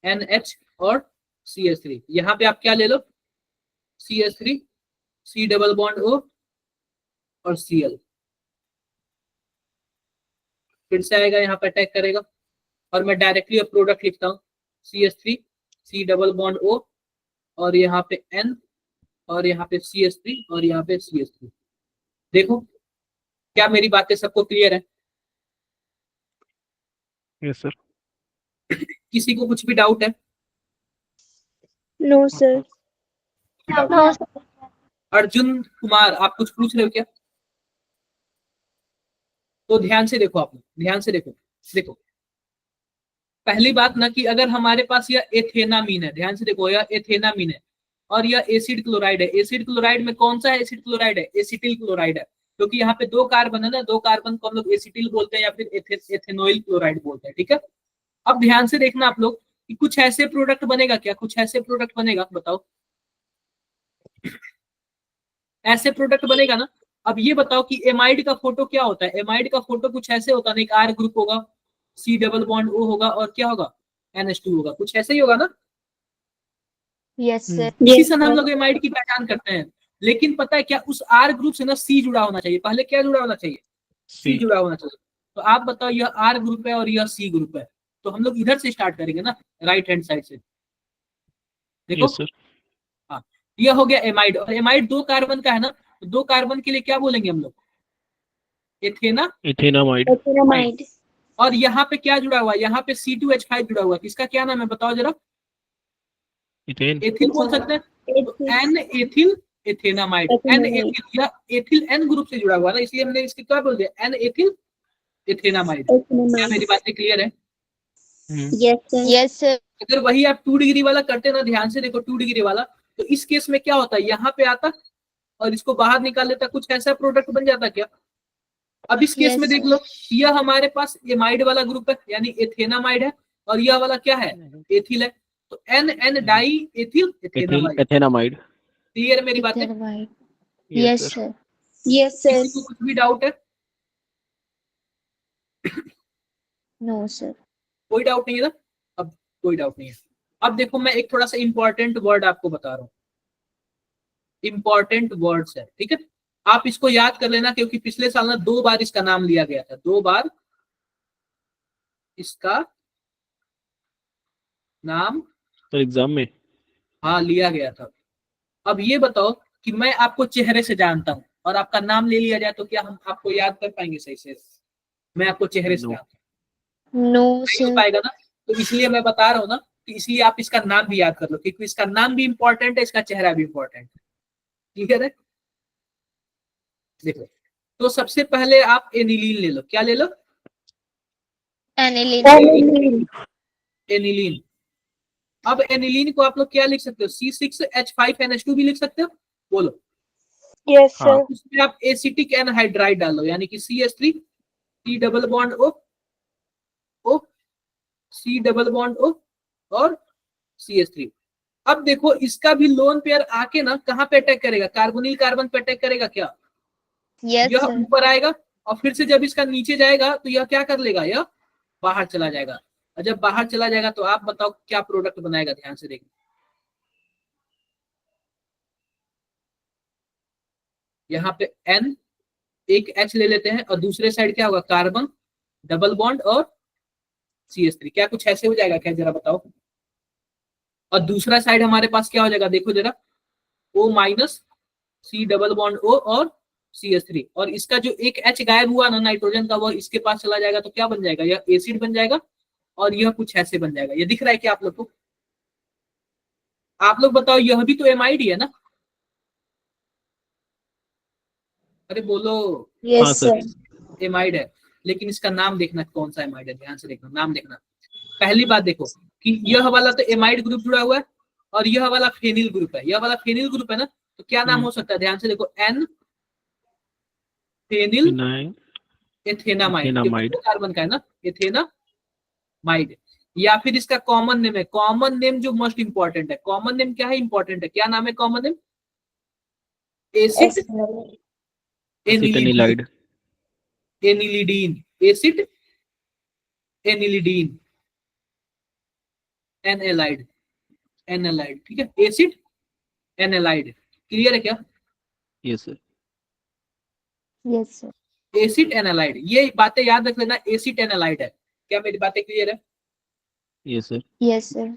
NH और CH3, यहाँ पे आप क्या ले लो? CH3 C double bond O और Cl। फिर से आएगा यहाँ पे अटैक करेगा और मैं डायरेक्टली प्रोडक्ट लिखता हूँ CH3 C double bond O और यहाँ पे N और यहाँ पे CH3 और यहाँ पे CH3। देखो क्या मेरी बातें सबको क्लियर है? Yes sir. किसी को कुछ भी डाउट है? No sir. अर्जुन कुमार आप कुछ पूछ रहे हो क्या? तो ध्यान से देखो, आप ध्यान से देखो। देखो पहली बात ना कि अगर हमारे पास यह एथेनामीन है, ध्यान से देखो, यह एथेनामीन है और यह एसिड क्लोराइड है। एसिड क्लोराइड में कौन सा एसिड क्लोराइड है? एसिटिल क्लोराइड है। क्योंकि यहाँ पे 2 कार्बन है ना, 2 कार्बन को हम लोग एसिटिल बोलते हैं या फिर एथेनोइल क्लोराइड बोलते हैं। ठीक है। अब ध्यान से देखना आप लोग कि कुछ ऐसे प्रोडक्ट बनेगा। क्या कुछ ऐसे प्रोडक्ट बनेगा? बताओ। ऐसे प्रोडक्ट बनेगा ना। अब ये बताओ कि एमाइड का फोटो क्या होता है? एमाइड का फोटो कुछ ऐसे होता है, एक R ग्रुप होगा, C डबल बॉन्ड O होगा और क्या होगा? NH2 होगा। कुछ ऐसे ही होगा ना। Yes sir. इसी से हम लोग एमाइड की पहचान करते हैं। लेकिन पता है क्या, उस R ग्रुप से ना C जुड़ा होना चाहिए। पहले क्या जुड़ा होना चाहिए? C जुड़ा होना चाहिए। तो आप बताओ यह R ग्रुप है और यह C ग्रुप है, तो हम लोग इधर से स्टार्ट करेंगे ना, राइट हैंड साइड से। देखो यस सर। हाँ, यह हो गया एमाइड। और एमाइड 2 कार्बन का है ना, तो 2 कार्बन के लिए क्या बोलेंगे हम लोग? Athena, ethanamide, Ethanamide. और यहाँ पे क्या जुड़ा हुआ है, यहाँ पे C2H5 जुड़ा हुआ है, किसका क्या नाम है बताओ जरा। इथेन, एथिल बोल सकते हैं, तो एन एथिल एथेनामाइड, एन एथिल, या एथिल एन ग्रुप से जुड़ा हुआ है ना, इसलिए हमने इसके क्या बोल दिया, एन एथिल एथेनामाइड। क्या मेरी बातें क्लियर है? Yes, sir. Yes sir. अगर वही आप 2 डिग्री वाला करते ना, ध्यान से देखो 2 डिग्री वाला, तो इस केस में क्या होता है, यहाँ पे आता और इसको बाहर निकाल लेता, कुछ ऐसा प्रोडक्ट बन जाता क्या। अब इस केस Yes, में देख sir. लो, यह हमारे पास एमाइड वाला ग्रुप है, यानी एथेनामाइड है, और यह वाला क्या है, एथिल है, तो N N di ethyl ethyl ethanamide. Ethanamide. Clear है मेरी बातें? Ethanamide. Yes yes sir. Sir. Yes, sir. किसी को कुछ भी डाउट है? No sir. कोई डाउट नहीं है ना? अब कोई डाउट नहीं है। अब देखो मैं एक थोड़ा सा इंपॉर्टेंट वर्ड आपको बता रहा हूँ, इंपॉर्टेंट वर्ड्स है, ठीक है, आप इसको याद कर लेना, क्योंकि पिछले साल ना 2 बार इसका नाम लिया गया था, 2 बार इसका नाम सर एग्जाम में हाँ लिया गया था। अब ये बताओ कि मैं आपको चेहरे से जानता हूँ और आपका नाम ले लिया जाए तो क्या हम आपको याद कर पाएंगे सही से? मैं आपको चेहरे से नो। जानता हूँ, नो नहीं हो सर। पाएगा ना, तो इसलिए मैं बता रहा हूँ ना, कि इसलिए आप इसका नाम भी याद कर लो, क्योंकि इसका नाम भी इंपॉर्टेंट है, इसका चेहरा भी इंपॉर्टेंट है। क्लियर है? देखो, तो सबसे पहले आप एनिलीन ले लो, क्या ले लो, एनिलीन। एनिलीन। अब एनिलीन को आप लोग क्या लिख सकते हो, C6H5NH2 भी लिख सकते हो, बोलो। Yes, हाँ। sir. उसमें आप एसिटिक एनहाइड्राइड डालो, यानी कि CH3, C double bond O, O, C double bond O और CH3। अब देखो इसका भी लोन पेयर आके ना कहाँ पे अटैक करेगा, कार्बोनिल कार्बन पे अटैक करेगा क्या, यस यह सर। ऊपर आएगा, और फिर से जब इसका नीचे जाएगा तो यह क्या कर लेगा, यह बाहर चला जाएगा, और जब बाहर चला जाएगा तो आप बताओ क्या प्रोडक्ट बनाएगा, ध्यान से देखो। यहाँ पे N, एक H ले लेते हैं, और दूसरे साइड क्या होगा, कार्बन डबल बॉन्ड और CH3, क्या कुछ ऐसे हो जाएगा क्या, जरा बताओ। और दूसरा साइड हमारे पास क्या हो जाएगा, देखो जरा, O minus C double bond O और CH3, और इसका जो एक H गायब हुआ ना नाइट्रोजन का, वो इसके पास चला जाएगा, तो क्या बन जाएगा, यह एसिड बन जाएगा, और यह कुछ ऐसे बन जाएगा। ये दिख रहा है क्या आप लोग को? आप लोग बताओ, यह भी तो एमाइड ही है ना? अरे बोलो। हाँ Yes, सर। sir. एमाइड है, लेकिन इसका नाम देखना कौन सा एमाइड है, ध्यान से देखना, नाम देखना। पहली बात देखो कि यह वाला तो एमाइड ग्रुप जुड़ा हुआ है, और यह वाला फेनिल ग्रुप है, यह वाला फेनिल ग्रुप है ना, तो क्या नाम हो सकता है, ध्यान से देखो, एन फेनिल फिनाइल एथेनामाइड, क्योंकि एथेनामाइड। दो कार्बन का है ना, एथेनामाइड। या फिर इसका कॉमन नेम है, कॉमन नेम जो मोस्ट इंपॉर्टेंट है, कॉमन नेम क्या है, इंपॉर्टेंट है, क्या नाम है common name, acid anilidine, acetanilide. Anilidine, acid anilidine, anilide, anilide, ठीक है, एसिड एनएलाइड। क्लियर है क्या? Yes sir. Yes sir. Acid anilide, ये बातें याद रख लेना, एसिड एनालाइड है। क्या मेरी बातें क्लियर है? Yes sir. Yes sir.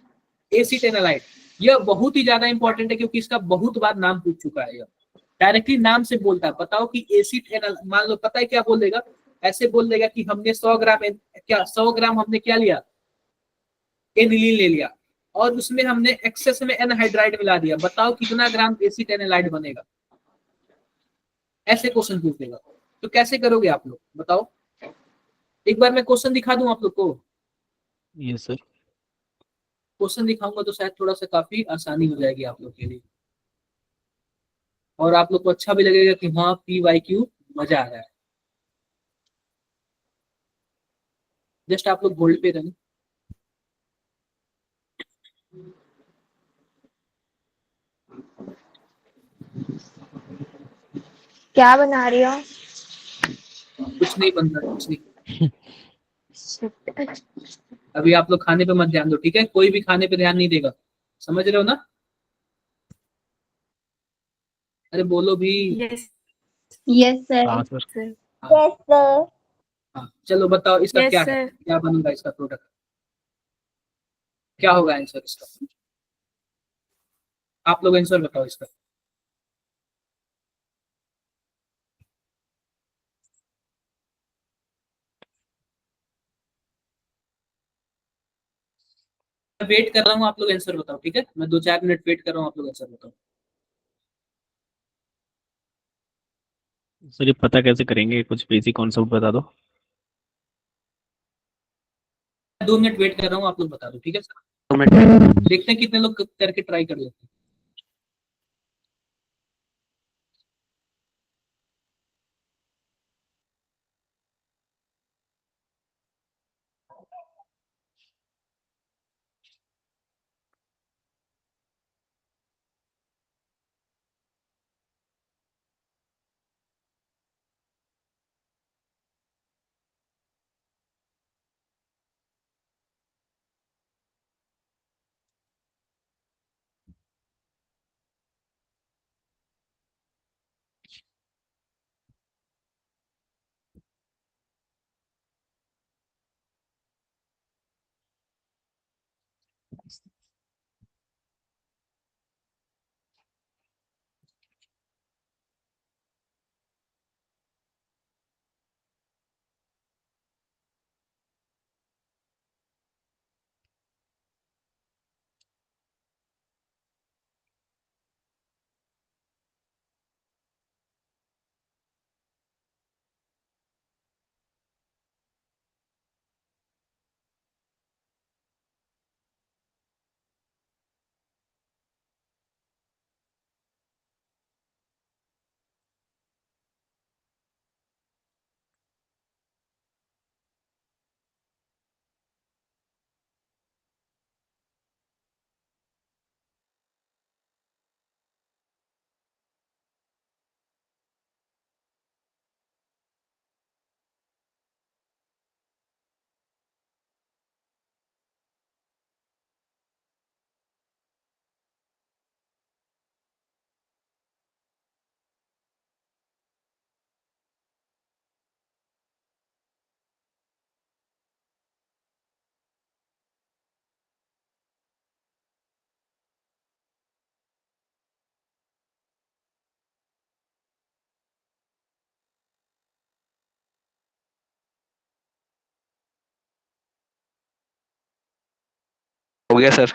Acid anilide, यह बहुत ही ज्यादा इंपॉर्टेंट है, क्योंकि इसका बहुत बार नाम पूछ चुका है, यह डायरेक्टली नाम से बोलता है। बताओ कि एसिड एनाल, मान लो पता है क्या बोल देगा, ऐसे बोल देगा कि हमने 100 ग्राम क्या 100 ग्राम हमने क्या लिया, एनिलीन ले लिया, और उसमें हमने एक्सेस में एनहाइड्राइड मिला दिया, बताओ कितना ग्राम एसिड एनालाइड बनेगा, ऐसे क्वेश्चन पूछ देगा। तो कैसे करोगे आप लोग बताओ, एक बार मैं क्वेश्चन दिखा दूं आप लोग को, यस सर। क्वेश्चन दिखाऊंगा तो शायद थोड़ा सा काफी आसानी हो जाएगी आप लोग के लिए, और आप लोग को अच्छा भी लगेगा कि हाँ PYQ मजा आ रहा है। जस्ट आप लोग होल्ड पे रहें। क्या बना रही हो? कुछ नहीं बन रहा, कुछ नहीं, अभी आप लोग खाने पे मत ध्यान दो, ठीक है, कोई भी खाने पे ध्यान नहीं देगा, समझ रहे हो ना? अरे बोलो भी। Yes, Yes, sir. हाँ सर। sir. Yes, sir. हाँ चलो बताओ, इसका Yes, क्या है, sir. क्या बनेगा इसका प्रोडक्ट, क्या होगा आंसर इसका, आप लोग आंसर बताओ इसका। वेट कर रहा हूँ, आप लोग आंसर बताओ, ठीक है? मैं 2-4 मिनट वेट कर रहा हूँ, आप लोग आंसर बताओ। सर ये पता कैसे करेंगे, कुछ बेसिक कॉन्सेप्ट बता दो। 2 मिनट वेट कर रहा हूँ, आप लोग बता दो, ठीक है सर? 2 मिनट। देखते हैं कितने लोग करके ट्राई कर लेते हैं। हो गया सर।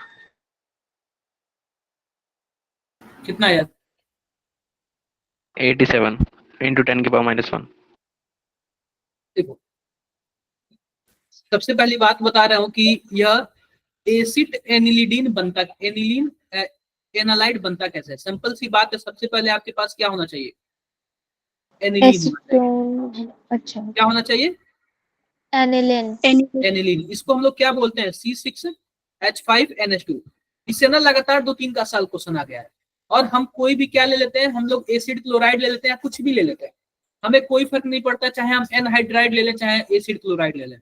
कितना यार? 87 इंटू 10 की पावर -1। देखो, सबसे पहली बात बता रहा हूँ कि यह एसिड एनिलीडीन बनता, एनिलीन एनालाइड बनता कैसे है? सिंपल सी बात है, सबसे पहले आपके पास क्या होना चाहिए? एनिलीन होना चाहिए। एसीटोन, अच्छा क्या होना चाहिए? एनिलीन। एनिलीन। इसको हम लोग क्या बोलते हैं? C6H5NH2। इससे ना लगातार 2-3 का साल क्वेश्चन आ गया है। और हम कोई भी क्या ले लेते हैं, हम लोग एसिड क्लोराइड ले लेते हैं, कुछ भी ले लेते हैं, हमें कोई फर्क नहीं पड़ता, चाहे हम एनहाइड्राइड ले लें चाहे एसिड क्लोराइड ले लें।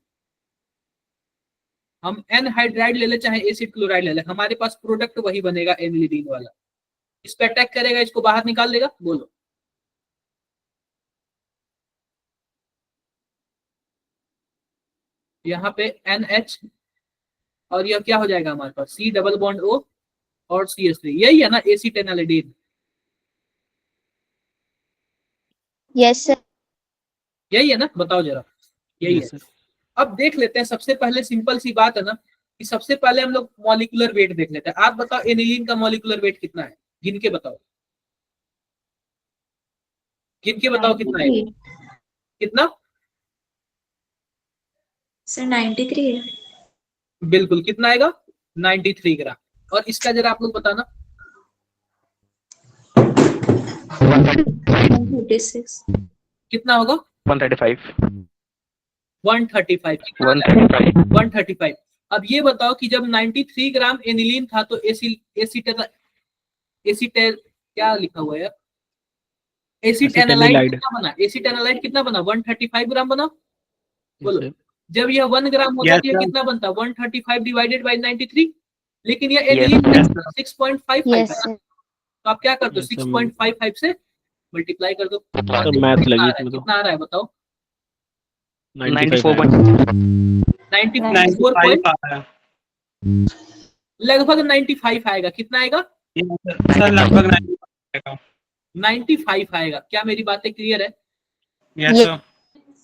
हम एनहाइड्राइड ले लें चाहे एसिड क्लोराइड ले लें, हमारे पास प्रोडक्ट वही बनेगा, एनिलीन वाला। इस पे अटैक करेगा, इसको बाहर निकाल देगा। बोलो, यहाँ पे NH और यह क्या हो जाएगा हमारे पास? C डबल बॉन्ड O और CH3। यही है ना एसिटेनालिडीन? Yes sir. यही है ना? बताओ जरा, यही है। Yes sir. अब देख लेते हैं, सबसे पहले सिंपल सी बात है ना कि सबसे पहले हम लोग मॉलिक्यूलर वेट देख लेते हैं। आप बताओ एनिलीन का मॉलिक्यूलर वेट कितना है? गिन के बताओ, गिन के बताओ कितना है? कितना? सर 93 है। बिल्कुल, कितना आएगा? 93 ग्राम। और इसका जरा आप लोग बताना। 136। कितना होगा? 135। 135। 135। 135। अब ये बताओ कि जब 93 ग्राम एनिलीन था तो एसिटेल क्या लिखा हुआ है? Acid analyte एसिटेनालाइड। कितना बना? एसिड एनालाइड कितना बना? 135 ग्राम बना। बोलो, सर। जब यह 1 ग्राम होता Yes, तो यह sir. कितना बनता? 135 डिवाइडेड बाई 93। लेकिन यह Yes, एनिलीन yes, 6.55 है यस ना? सर। तो आप क्या कर दो? Yes, sir. 6.55 से मल्टीप्लाई कर दो। सर मैथ लगी इसमें तो। कितना आ रहा है बताओ? 94 94 लगभग 95 आएगा। कितना आएगा? सर लगभग 95 आएगा। क्या मेरी बातें क्लियर है? Yes sir.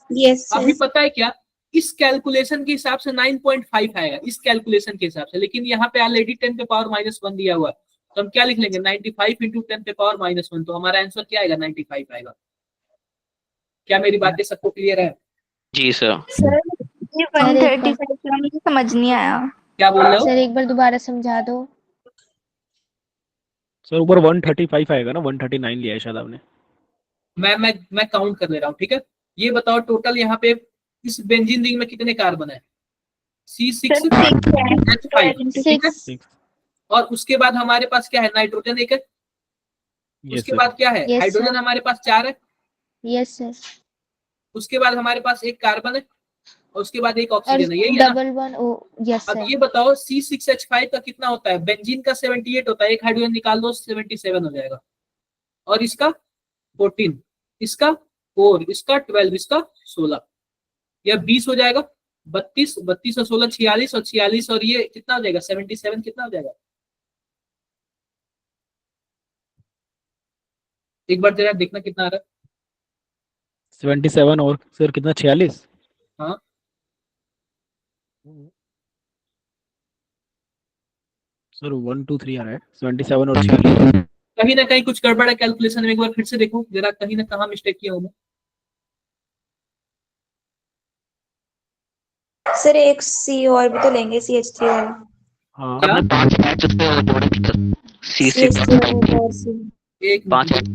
Yes, अभी sir. पता है क्या, इस कैलकुलेशन के हिसाब से 9.5 आएगा, इस कैलकुलेशन के हिसाब से, लेकिन यहाँ पे ऑलरेडी 10 पे पावर -1 दिया हुआ है, तो हम क्या लिख लेंगे 95 इंटू 10 पे पावर -1, तो हमारा आंसर क्या आएगा 95 आएगा। क्या मेरी बातें सबको क्लियर है? जी सर। सर ये 135 का मुझे समझ नहीं आया। क्या बोल रहे हो? सर एक बार दोबारा समझा दो। सर ऊपर 135 आएगा ना, 139 लिया है शायद आपने। मैं काउंट कर ले रहा हूँ, ठीक है। ये बताओ टोटल यहाँ पे इस बेंजीन रिंग में कितने कार्बन है? C6H5, ठीक है। 6। और उसके बाद हमारे पास क्या है, नाइट्रोजन एक है, यस उसके सर। बाद क्या है, Yes, हाइड्रोजन sir. हमारे पास 4 है, यस सर। उसके बाद हमारे पास एक कार्बन है, और उसके बाद एक और ऑक्सीजन है, यही है ना? डबल वन ओ यस अब सर। ये बताओ C6H5 का कितना होता है? बेंजीन का 78 होता है, एक हाइड्रोजन निकाल दो 77 हो जाएगा, और इसका 14, इसका 4, इसका 12, इसका 16, यह 20 हो जाएगा। 32 32 और 16 46, और 46 और ये कितना हो जाएगा 77, कितना हो जाएगा? एक बार जरा देखना कितना आ रहा है। 77 और सर कितना 46? हाँ सर 1 2 3 आ रहा है, 77 और 46। कहीं ना कहीं कुछ गड़बड़ है कैलकुलेशन में, एक बार फिर से देखो जरा, कहीं ना कहाँ मिस्टेक किया हूँ मैं। सर एक सी और भी तो लेंगे, CH3 वाला। हाँ क्या? आपने 5 मैच उसपे और जोड़े थे सर। C6 CH3 वाला और C। एक 5 मिनट।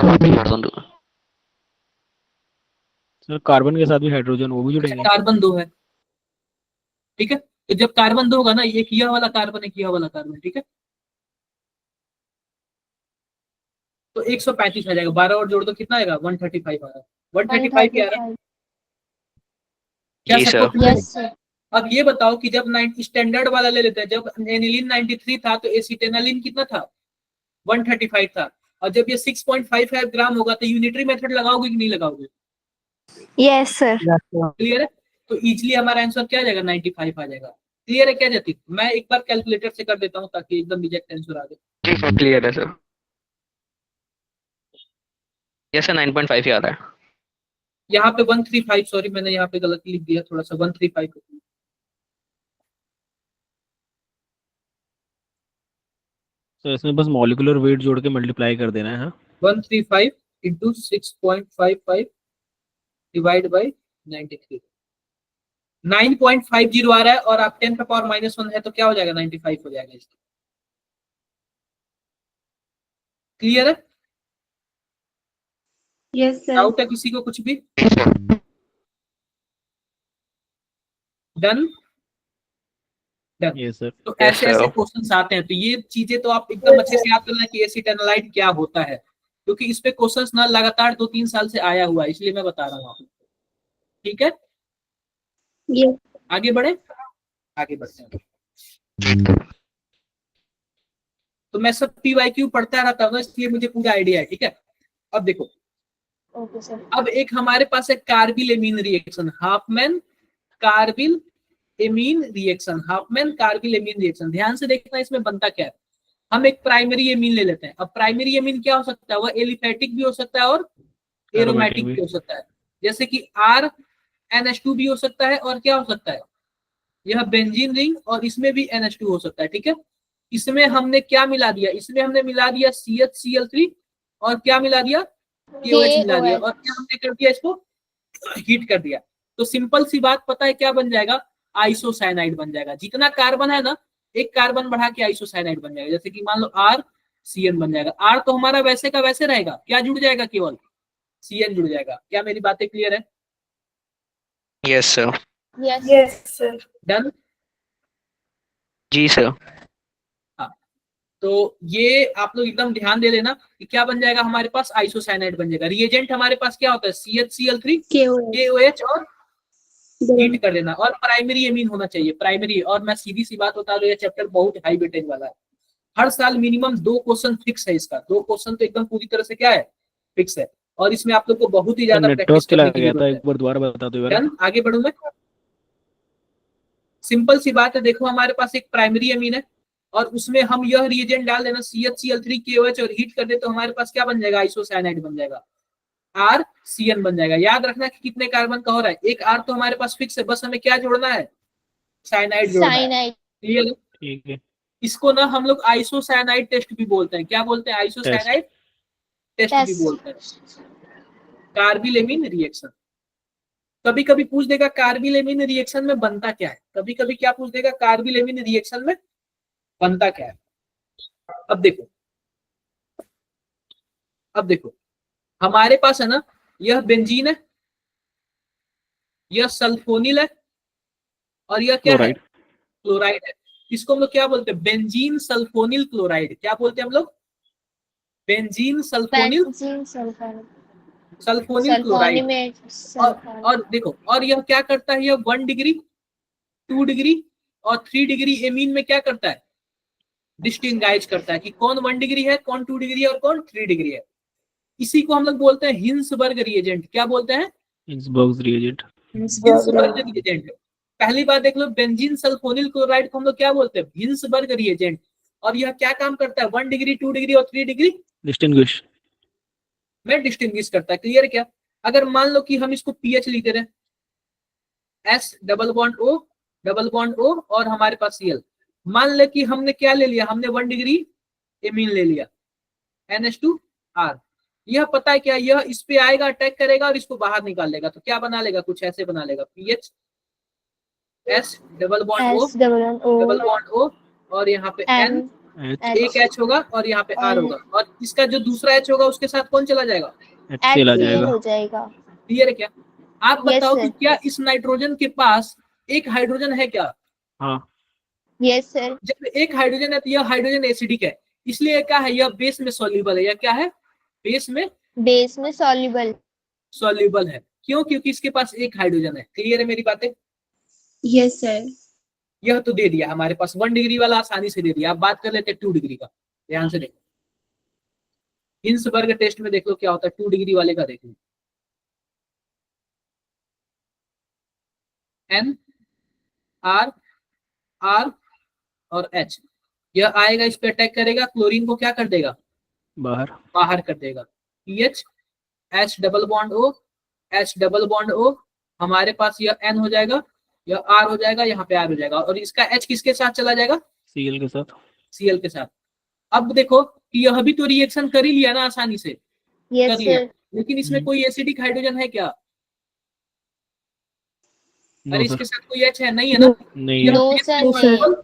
जोड़ दूंगा। सर कार्बन के साथ भी हाइड्रोजन वो भी जुड़ेंगे। कार्बन 2 है, ठीक है। तो जब कार्बन 2 होगा ना, एक यह वाला कार्बन, एक यह वाला कार्बन, ठीक है, तो 135 आ जाएगा। 12 और जोड़ दो, कितना आएगा? 135 आ रहा है। 135 क्या आ रहा है? क्या जी सबको सर। clear है? Yes sir. अब ये बताओ कि जब 90 स्टैंडर्ड वाला ले लेते हैं, जब एनिलीन 93 था तो एसिटेनालिन कितना था? 135 था। और जब ये 6.55 ग्राम होगा तो यूनिटरी मेथड लगाओगे कि नहीं लगाओगे? Yes sir. क्लियर है? तो इजीली हमारा आंसर क्या आ जाएगा 95 आ जाएगा। क्लियर है क्या जतिन? मैं एक बार कैलकुलेटर से कर देता हूँ ताकि एकदम एग्जैक्ट आंसर आ जाए। जी सर क्लियर है सर। यस सर 9.5 ही आ रहा है। यहाँ पे 135, सॉरी मैंने यहाँ पे गलत लिख दिया थोड़ा सा, 135। सर इसमें बस मॉलिक्यूलर वेट जोड़ के मल्टीप्लाई कर देना है। हाँ 135 इंटू 6.55 डिवाइड बाई 93, 9.50 आ रहा है, और आप 10 का पावर -1 है तो क्या हो जाएगा 95 हो जाएगा इसका। क्लियर है? Yes sir. डाउट है किसी को कुछ भी? Done done. ये सर। तो Yes, ऐसे ऐसे sir. क्वेश्चंस आते हैं, तो ये चीजें तो आप एकदम अच्छे से याद करना कि एसिटाइलनाइड क्या होता है, क्योंकि इस पे क्वेश्चंस ना लगातार 2-3 साल से आया हुआ है, इसलिए मैं बता रहा हूँ आपको। ठीक है, यस। आगे बढ़े, आगे बढ़ते हैं। तो मैं सब PYQ पढ़ता रहता हूँ, इसलिए मुझे पूरा आइडिया है। ठीक है, अब देखो, ओके सर। अब एक हमारे पास है carbyl amine reaction, Hopman carbyl amine reaction, Hopman carbyl amine reaction. ध्यान से देखना इसमें बनता क्या है। हम एक प्राइमरी एमीन ले लेते हैं। अब प्राइमरी एमीन क्या हो सकता है? वह एलिफेटिक भी हो सकता है और एरोमेटिक भी हो सकता है, जैसे कि RNH2 भी हो सकता है, और क्या हो सकता है, यह बेंजीन रिंग, और इसमें भी NH2 हो सकता है। ठीक है, इसमें हमने क्या मिला दिया? इसमें हमने मिला दिया CHCl3, और क्या मिला दिया? KOH मिला दिया, और क्या हमने कर दिया? इसको हीट कर दिया। तो सिंपल सी बात पता है क्या बन जाएगा? आइसोसाइनाइड बन जाएगा। जितना कार्बन है ना, एक कार्बन बढ़ा के आइसोसाइनाइड बन जाएगा। जैसे कि मान लो RCN बन जाएगा। R तो हमारा वैसे का वैसे रहेगा, क्या जुड़ जाएगा? केवल CN जुड़ जाएगा। क्या मेरी बातें क्लियर है? Yes sir. Yes yes sir. Done. जी सर। तो ये आप लोग एकदम ध्यान दे लेना कि क्या बन जाएगा हमारे पास? आइसोसाइनाइड बन जाएगा। रिएजेंट हमारे पास क्या होता है? CHCl3 KOH, और हीट कर देना। और प्राइमरी एमीन होना चाहिए, प्राइमरी। और मैं सीधी सी बात बता दूं, ये चैप्टर बहुत हाई वेटेज वाला है। हर साल मिनिमम 2 क्वेश्चन फिक्स है इसका। 2 क्वेश्चन तो एकदम पूरी तरह से क्या है, फिक्स है। और इसमें आप लोग को बहुत ही ज्यादा नेटवर्क प्रैक्टिस चला करने की गया था, जरूरत एक बार दोबारा बता दो। है। आगे बढ़ू मैं। सिंपल सी बात है, देखो हमारे पास एक प्राइमरी एमीन है, और उसमें हम यह रिएजेंट डाल देना CHCl3 KOH, और हीट कर दे तो हमारे पास क्या बन जाएगा? आइसोसाइनाइड बन जाएगा। RCN बन जाएगा। याद रखना कि कितने कार्बन का हो रहा है, एक R तो हमारे पास फिक्स है, बस हमें क्या जोड़ना है, साइनाइड जोड़ना है। साइनाइड। क्लियर? ठीक है। इसको ना हम लोग आइसोसाइनाइड टेस्ट भी बोलते हैं। क्या बोलते हैं? आइसोसाइनाइड टेस्ट भी टेस्ट। बोलते हैं। Carbylamine reaction. कभी कभी पूछ देगा कार्बिलेमिन रिएक्शन में बनता क्या है, कभी कभी क्या पूछ देगा, कार्बिलेमिन रिएक्शन में बनता क्या है। अब देखो हमारे पास है ना, यह बेंजीन है, यह सल्फोनिल है, और यह क्या है, क्लोराइड। क्लोराइड है। इसको हम लोग क्या बोलते हैं? Benzene sulfonyl chloride. क्या बोलते हैं हम लोग? Benzene sulfonyl benzene sulfur sulfonyl chloride. Sulfonamide और देखो, और यह क्या करता है, यह 1 डिग्री 2 डिग्री और 3 डिग्री एमीन में क्या करता है, डिस्टिंगाइज करता है कि कौन 1 डिग्री है, कौन 2 डिग्री है और कौन 3 डिग्री है। इसी को हम लोग बोलते हैं हिंसबर्ग रिएजेंट। क्या बोलते हैं? Hinsberg reagent. Hinsberg reagent. पहली बात देख लो, बेंजीन सल्फोनिल क्लोराइड को हम लोग क्या बोलते हैं? Hinsberg reagent. और यह क्या काम करता है? 1 डिग्री 2 डिग्री और 3 डिग्री डिस्टिंग्विश में डिस्टिंग्विश करता है। क्लियर? क्या अगर मान लो कि हम इसको पीएच लिख दे रहे हैं, S डबल बॉन्ड O और हमारे पास Cl, मान ले कि हमने क्या ले लिया, हमने 1 डिग्री एमीन ले लिया, NH2R। यह पता है क्या, यह इस पे आएगा, अटैक करेगा और इसको बाहर निकाल लेगा। तो क्या बना लेगा, कुछ ऐसे बना लेगा, pH S double bond O और यहाँ पे N, एक H होगा और यहाँ पे R होगा, और इसका जो दूसरा H होगा उसके साथ कौन चला जाएगा? HCl आ जाएगा। हो जाएगा। क्लियर है क्या? आप Yes, बताओ कि sir. क्या इस नाइट्रोजन के पास एक हाइड्रोजन है क्या? हाँ। Yes sir. जब एक हाइड्रोजन है तो यह हाइड्रोजन एसिडिक है, इसलिए क्या है, यह बेस में सॉल्युबल है। यह क्या है? बेस में सॉल्युबल है। क्यों? क्योंकि इसके पास एक हाइड्रोजन है। क्लियर है मेरी बातें? Yes sir. यह तो दे दिया हमारे पास, 1 डिग्री वाला आसानी से दे दिया। आप बात कर लेते हैं 2 डिग्री का। ध्यान से देखो, हिंसबर्ग टेस्ट में देख लो क्या होता है, 2 डिग्री वाले का देख लो। N R R और H, यह आएगा, इस पे अटैक करेगा, क्लोरीन को क्या कर देगा? बाहर कर देगा। PH H double bond O, हमारे पास यह N हो जाएगा, यह R हो जाएगा, यहाँ पे R हो जाएगा, और इसका H किसके साथ चला जाएगा? Cl के साथ। Cl के साथ। अब देखो कि यह भी तो रिएक्शन कर ही लिया ना आसानी से। कर लिया, लेकिन इसमें कोई एसिडिक हाइड्रोजन है क्या? अरे इसके साथ कोई H है? नहीं है ना? नहीं। नो सर नहीं।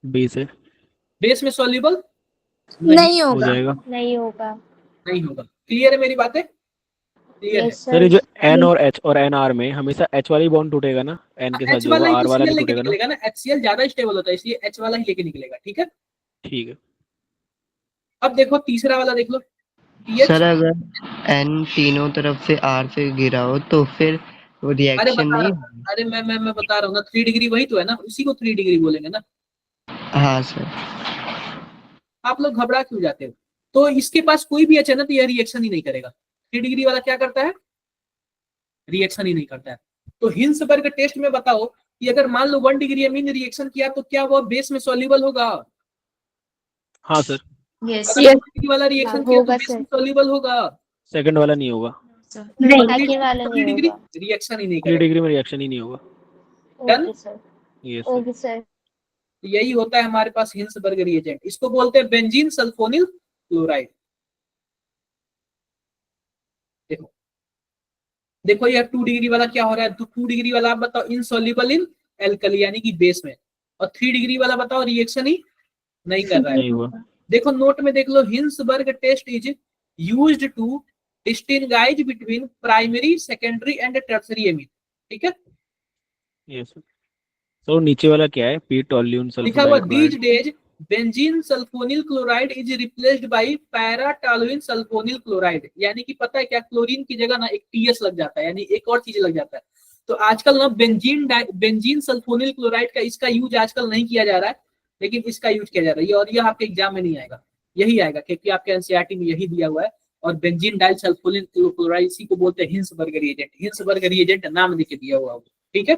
बेस है। बेस में सॉल्युबल नहीं हो होगा। जाएगा। नहीं होगा। नहीं होगा। क्लियर है मेरी बातें? क्लियर है? यस सर ये सर। जो N और H और NR में हमेशा H वाली बॉन्ड टूटेगा ना, N के साथ H जो वाला ही R तो वाला Cl नहीं लेके टूटेगा ना। निकलेगा ना, HCl ज्यादा स्टेबल होता है, इसलिए H वाला ही लेके निकलेगा। ठीक है? ठीक है। अब देखो तीसरा वाला देख लो, पीएच। सर अगर N तीनों तरफ से R से गिरा हो तो फिर वो अरे रिएक्शन बता नहीं। रहा हूँ, अरे मैं बता रहा हूँ ना, 3 डिग्री वही तो है ना, उसी को 3 डिग्री बोलेंगे ना। हाँ सर। आप लोग घबरा क्यों जाते हो? तो इसके पास कोई भी H है ना, तो यह रिएक्शन ही नहीं करेगा। 3 डिग्री वाला क्या करता है? रिएक्शन ही नहीं करता है। तो हिंसबर्ग टेस्ट में बताओ कि अगर मान लो 1 डिग्री अमीन रिएक्शन किया तो क्या वो बेस में सॉल्युबल होगा? हाँ सर। यस। अगर 2 डिग्री वाला रिएक्शन किया तो होगा बेस में सर। सॉल्युबल होगा? सेकंड वाला नहीं होगा। नहीं। सेकंड वाला 3 नहीं डिग्री होगा। रिएक्शन ही नहीं 3 करेगा। डिग्री में रिएक्शन ही नहीं होगा। डन? Okay sir. ये सर। Okay sir. तो यही होता है हमारे पास हिंसबर्ग रिएजेंट। इसको बोलते हैं बेंजीन सल्फोनिल क्लोराइड। देखो देखो यह 2 डिग्री वाला क्या हो रहा है, तो 2 डिग्री वाला आप बताओ इनसॉल्युबल इन एल्कली यानी कि बेस में, और 3 डिग्री वाला बताओ रिएक्शन ही नहीं कर रहा है। नहीं हुआ। देखो नोट में देख लो, Hinsberg test is used to distinguish between primary secondary and tertiary amine. ठीक है? ये सर। तो नीचे वाला क्या है? पी टॉल्यून लिखा हुआ sulfonyl these chloride. These benzene sulfonyl chloride is replaced by paratoluene sulfonyl chloride. यानी कि पता है क्या, क्लोरीन की जगह ना एक टीएस लग जाता है, यानी एक और चीज लग जाता है। तो आजकल ना बेंजीन सल्फोनिल क्लोराइड का इसका यूज आजकल नहीं किया जा रहा है, लेकिन इसका यूज किया जा रहा है, और यह आपके एग्जाम में नहीं आएगा, यही आएगा क्योंकि आपके एनसीईआरटी में यही दिया हुआ है। और बेंजीन डाइल सल्फोनिल क्लोराइड इसी को बोलते हैं हिंसबर्ग रिएजेंट। हिंसबर्ग रिएजेंट नाम लिख के दिया हुआ है। ठीक है?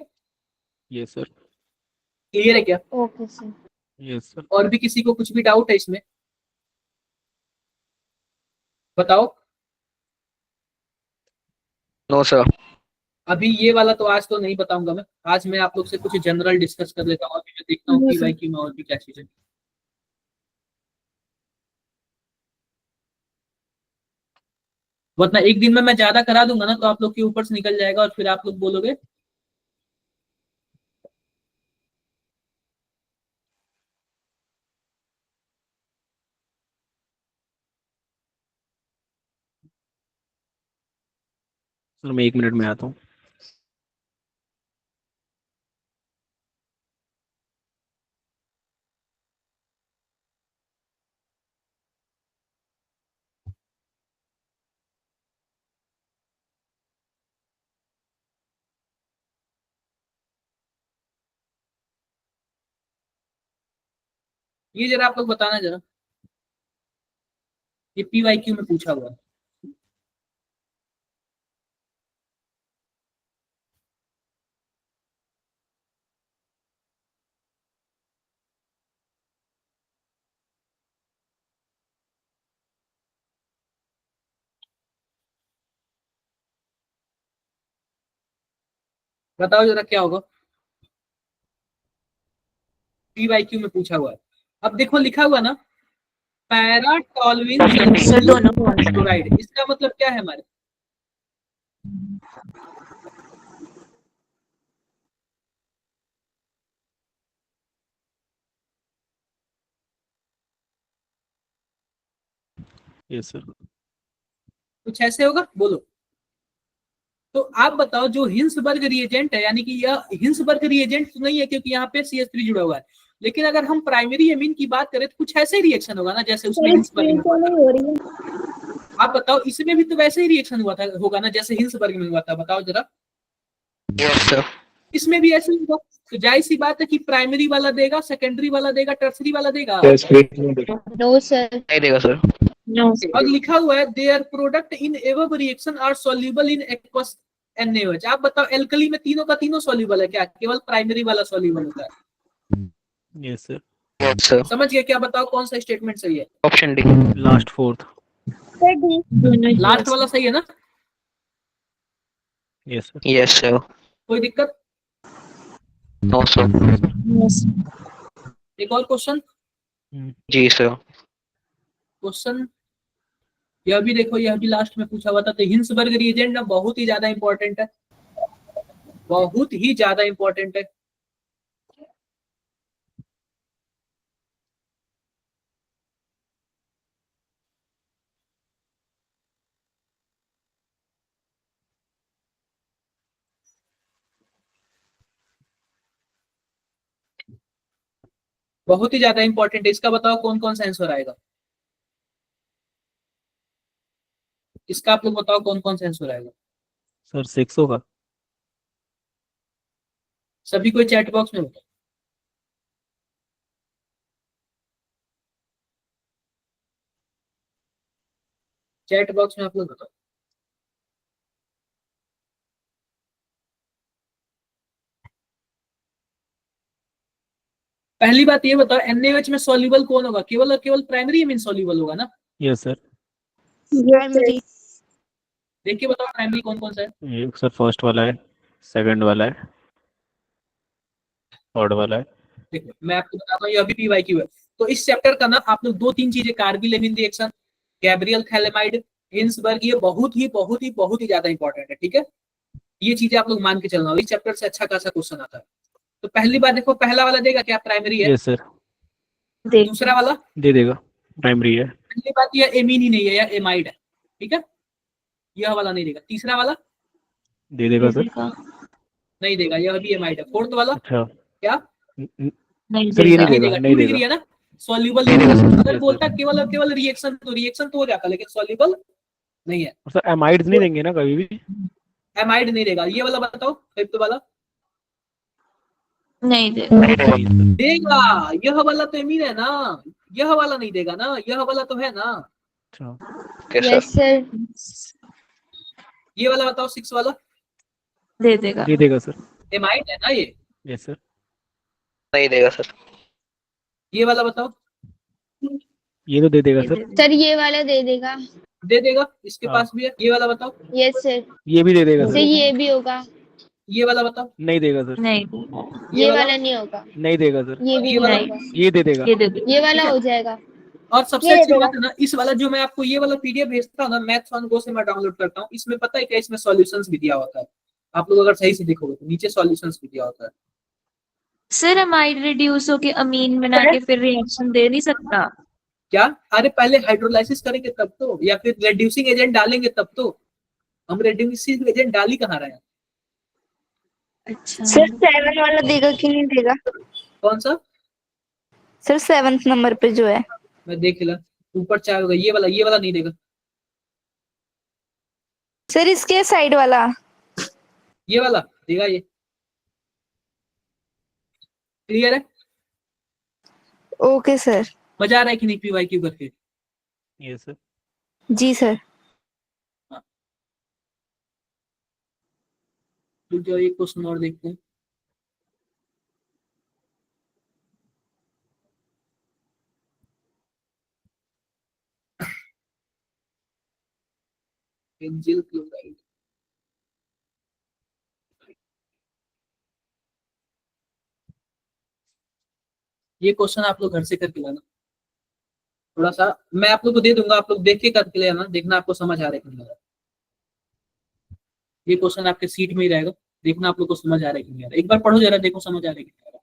ये सर। क्लियर है क्या? Okay sir. ये सर। और भी किसी को कुछ भी डाउट है इसमें? बताओ। No sir. अभी ये वाला तो आज तो नहीं बताऊंगा मैं, आज मैं आप लोग से कुछ जनरल डिस्कस कर लेता हूँ, अभी मैं देखता हूँ No, P sir. Y Q में और भी क्या चीजें। वरना एक दिन में मैं ज्यादा करा दूंगा ना तो आप लोग के ऊपर से निकल जाएगा और फिर आप लोग बोलोगे सर मैं 1 मिनट में आता हूँ। ये जरा आप लोग बताना जरा, ये पी वाई क्यू में पूछा हुआ है। बताओ जरा क्या होगा, पी वाई क्यू में पूछा हुआ है। अब देखो लिखा हुआ ना, पैरा टॉलविन क्लोराइड, इसका मतलब क्या है हमारे? Yes sir. कुछ ऐसे होगा, बोलो। तो आप बताओ जो हिंसबर्ग रिएजेंट है, यानी कि यह हिंसबर्ग रिएजेंट तो नहीं है क्योंकि यहाँ पे CH3 जुड़ा हुआ है, लेकिन अगर हम प्राइमरी एमीन की बात करें तो कुछ ऐसे ही रिएक्शन होगा ना जैसे उसमें हिंसबर्ग में हुआ था। आप बताओ इसमें भी तो वैसे ही रिएक्शन हुआ था होगा ना जैसे हिंसबर्ग में हुआ था, बताओ जरा। Yes sir. इसमें भी ऐसे ही होगा, तो जाहिर सी बात है कि प्राइमरी वाला देगा, सेकेंडरी वाला देगा, टर्सरी वाला देगा। No sir. नहीं देगा सर। No, और लिखा हुआ है there product in above reaction are soluble in aqueous NaOH। आप बताओ एल्कली में तीनों का तीनों सॉल्युबल है क्या, केवल प्राइमरी वाला सॉल्युबल होता है? Yes sir. Yes sir. समझ गए क्या? बताओ कौन सा स्टेटमेंट सही है? Option D. Last fourth. Last वाला सही है ना? Yes sir. Yes sir. कोई दिक्कत? No sir. एक और क्वेश्चन। जी सर। क्वेश्चन यह भी देखो, यह भी लास्ट में पूछा हुआ था। तो हिंसबर्ग रिएजेंट ना बहुत ही ज्यादा इंपॉर्टेंट है, बहुत ही ज्यादा इंपॉर्टेंट है। बहुत ही ज्यादा इंपॉर्टेंट है। इसका बताओ कौन कौन सा आंसर आएगा? इसका आप लोग बताओ कौन कौन सा आंसर आएगा? सर 6 होगा। सभी कोई चैट बॉक्स में बताओ, चैट बॉक्स में आप लोग बताओ। पहली बात ये बताओ NaOH में सॉल्युबल कौन होगा? केवल और केवल प्राइमरी एमीन सॉल्युबल होगा ना? Yes sir. प्राइमरी। देख के बताओ प्राइमरी कौन कौन सा है। ये सर फर्स्ट वाला है, सेकंड वाला है, थर्ड वाला है। देखो मैं आपको बताता हूँ, ये अभी PYQ है। तो इस चैप्टर का ना आप लोग दो तीन चीजें, carbyl amine reaction, Gabriel phthalimide, Hinsberg, ये बहुत ही ज्यादा इंपॉर्टेंट है, ठीक है? ये चीजें आप लोग मान के चलना, इस चैप्टर से अच्छा खासा क्वेश्चन आता है। तो पहली बात देखो, पहला वाला देगा क्या, प्राइमरी है? Yes sir. दूसरा वाला दे देगा, प्राइमरी है। पहली बात यह एमीन ही नहीं है, यह एमाइड है, ठीक है? यह वाला नहीं देगा। तीसरा वाला दे देगा सर। नहीं देगा, यह भी एमाइड है। फोर्थ वाला अच्छा क्या? सर ये नहीं नहीं देगा, देगा, नहीं 2 डिग्री देगा। है ना, सॉल्युबल नहीं देगा। अगर Yes, बोलता sir। केवल और केवल रिएक्शन, तो रिएक्शन तो हो जाता, लेकिन सॉल्युबल नहीं है। सर एमाइड्स नहीं देंगे ना कभी भी? एमाइड नहीं देगा। ये वाला बताओ, फिफ्थ वाला नहीं देगा। नहीं सर। देगा। यह वाला तो एमीन है ना, यह वाला नहीं देगा ना, यह वाला तो है ना। अच्छा यस सर। ये वाला बताओ, 6 वाला दे देगा। दे देगा सर। एमाइड है ना ये? Yes sir. नहीं देगा सर। ये वाला बताओ, ये तो दे देगा सर। सर ये वाला दे देगा। दे देगा, इसके हाँ। पास भी है। ये वाला बताओ, यस सर। ये भी दे देगा सर सर। ये भी होगा। ये वाला बताओ, नहीं देगा सर। नहीं ये ये वाला, वाला नहीं होगा। नहीं देगा सर। ये भी ये नहीं वाला, होगा। ये दे देगा। ये दे दे। ये वाला ठीक है। हो जाएगा। और सबसे ये अच्छी देगा। बात है ना, इस वाला जो मैं आपको ये वाला पीडीएफ भेजता हूँ ना, मैथ्स ऑन गो से मैं डाउनलोड करता हूँ, इसमें पता है क्या, इसमें सॉल्यूशंस भी दिया होता है। आप लोग अगर सही से देखोगे तो नीचे सॉल्यूशंस भी दिया होता है। सर अमाइड रिड्यूस होके अमीन बना के फिर रिएक्शन दे नहीं सकता? क्या? अरे पहले हाइड्रोलाइसिस करेंगे तब तो, या फिर रेड्यूसिंग एजेंट डालेंगे तब तो। हम रेड्यूसिंग एजेंट डाल ही कहाँ रहे हैं? अच्छा सर 7 वाला देगा कि नहीं देगा? कौन सा? सर 7th नंबर पे जो है। मैं देख ला, ऊपर चार होगा, ये वाला, ये वाला नहीं देगा। सर इसके साइड वाला। ये वाला देगा। ये क्लियर है? Okay sir. मजा आ रहा है कि नहीं पीवाईक्यू करके? ये सर। जी सर। तो जो एक क्वेश्चन और देखते हैं। बेंजील क्लोराइड, ये क्वेश्चन आप लोग घर से करके लाना। थोड़ा सा मैं आप लोग को दे दूंगा, आप लोग देख के करके लेना, देखना आपको समझ आ रहा है कि नहीं आ रहा। ये क्वेश्चन आपके सीट में ही रहेगा, देखना आप लोग को समझ आ रहा है कि नहीं आ रहा। एक बार पढ़ो जरा, देखो समझ आ रहा है कि नहीं आ रहा।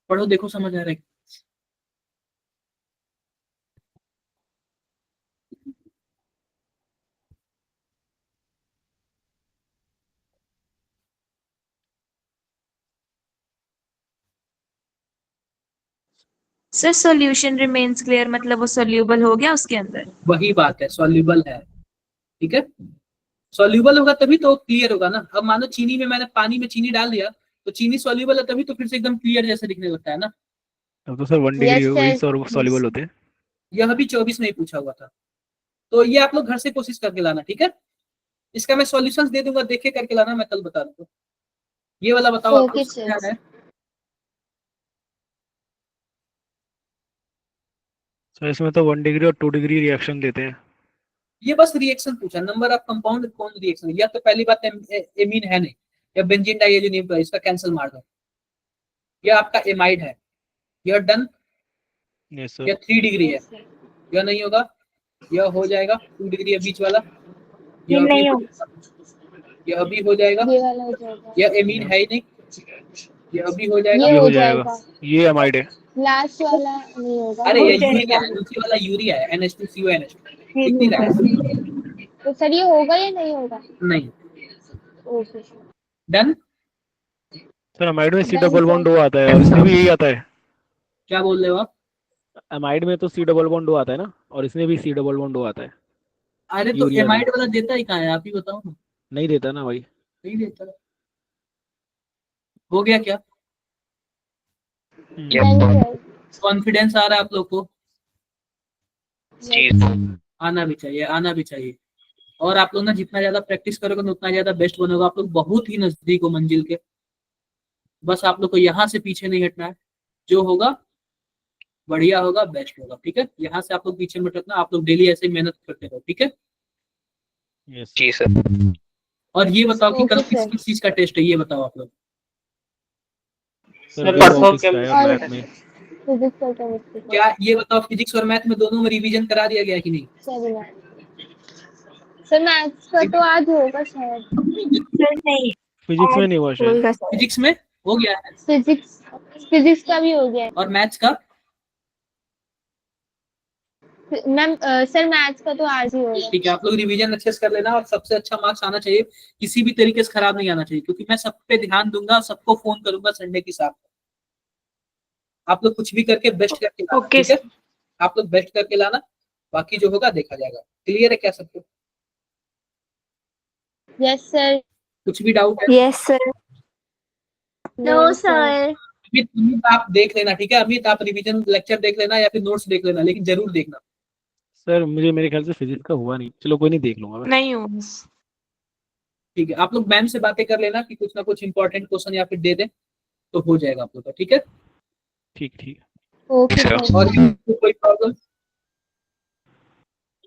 पढ़ो, देखो समझ आ रहा है। सर सॉल्यूशन रिमेन्स क्लियर मतलब वो सोल्यूबल हो गया उसके अंदर? वही बात है, सॉल्युबल है। ठीक है, सॉल्युबल होगा तभी तो क्लियर होगा ना। अब मानो चीनी में, मैंने पानी में चीनी डाल दिया तो चीनी सॉल्युबल है, तभी तो फिर से एकदम क्लियर जैसे दिखने लगता है ना। अब तो सर 1 डिग्री वही सॉल्युबल होते हैं। यह भी 24 में ही पूछा हुआ था, तो ये आप लोग घर से कोशिश करके लाना। ठीक है, इसका मैं सॉल्यूशंस दे दूंगा, देख के करके लाना, मैं कल बता दूंगा। ये वाला बताओ आपको ओके समझ आ रहा है? सर इसमें तो 1 डिग्री और 2 डिग्री रिएक्शन देते हैं। ये बस रिएक्शन पूछा, नंबर ऑफ कंपाउंड कौन रिएक्शन, या तो पहली बात एमीन है नहीं, या बेंजीन डाइएथाइल, इसका कैंसिल मार दो। या आपका एमाइड है, यह डन। Yes sir. यह 3 डिग्री है, यह नहीं होगा। यह हो जाएगा 2 डिग्री है बीच वाला, यह भी हो, यह भी हो जाएगा। ये वाला हो जाएगा। यह एमीन है ही नहीं, यह भी हो जाएगा। ये ये हो हो जाएगा। जाएगा। ये अमाइड है। लास्ट वाला नहीं होगा। अरे हो ये जाएगा। यूरिया है, नीचे वाला यूरिया है, NH2CONH2 दिख नहीं रहा है? तो सर ये होगा या नहीं होगा? नहीं। Okay done. सर अमाइड में Done, C+O आता है और इसमें भी यही आता है। क्या बोल रहे हो आप? अमाइड में तो C+O आता है ना, और इसमें भी C+O आता है। अरे तो यूरिया में एमाइड वाला देता ही कहाँ है, आप ही बताओ ना। नहीं देता ना भाई। नहीं देता। हो गया क्या? Done, कॉन्फिडेंस आ रहा है आप लोग को? जी आना भी चाहिए, आना भी चाहिए। और आप लोग ना जितना ज्यादा प्रैक्टिस करोगे ना, उतना ज्यादा बेस्ट बनोगे। आप लोग बहुत ही नजदीक हो मंजिल के, बस आप लोग को यहाँ से पीछे नहीं हटना है। जो होगा बढ़िया होगा, बेस्ट होगा। ठीक है, यहाँ से आप लोग पीछे मत हटना, आप लोग डेली ऐसे ही मेहनत करते रहो। ठीक है, यस जी सर। और ये बताओ कि कल Okay, किस sir. किस चीज का टेस्ट है, ये बताओ आप लोग। सर परसों रोबोटिक्स के का है और मैथ में। फिजिक्स और केमिस्ट्री क्या ये बताओ, फिजिक्स और मैथ में दोनों में रिवीजन करा दिया गया कि नहीं? सर मैथ्स का तो आज होगा शायद। सर नहीं, फिजिक्स में नहीं हुआ शायद। होएगा सर। फिजिक्स में हो गया है, फिजिक्स का भी हो गया है। और मैथ्स का? मैम सर मैथ्स का तो आज ही होगा। ठीक है, आप लोग रिवीजन अच्छे से कर लेना, और सबसे अच्छा मार्क्स आना चाहिए, किसी भी तरीके से खराब नहीं आना चाहिए, क्योंकि मैं सब पे ध्यान दूंगा, सबको फोन करूंगा संडे के साथ। आप लोग कुछ भी करके बेस्ट करके लाना। ओके, ठीक है, आप लोग बेस्ट करके लाना, बाकी जो होगा देखा जाएगा। क्लियर है क्या सबको? Yes sir. कुछ भी डाउट है? Yes sir. No sir. Amit आप देख लेना। ठीक है अमित, आप रिवीजन लेक्चर देख लेना या फिर नोट्स देख लेना, लेकिन जरूर देखना। सर मुझे मेरे ख्याल से फिजिक्स का हुआ नहीं, चलो कोई नहीं, देख लूंगा मैं। नहीं हूँ। ठीक है, आप लोग मैम से बातें कर लेना कि कुछ ना कुछ इंपॉर्टेंट क्वेश्चन या फिर दे दें तो हो जाएगा आप लोग का, ठीक है। ठीक ठीक। Okay sir. सर। और कोई problem?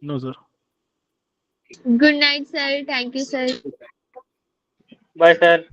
No sir. Good night sir, thank you sir. Bye sir.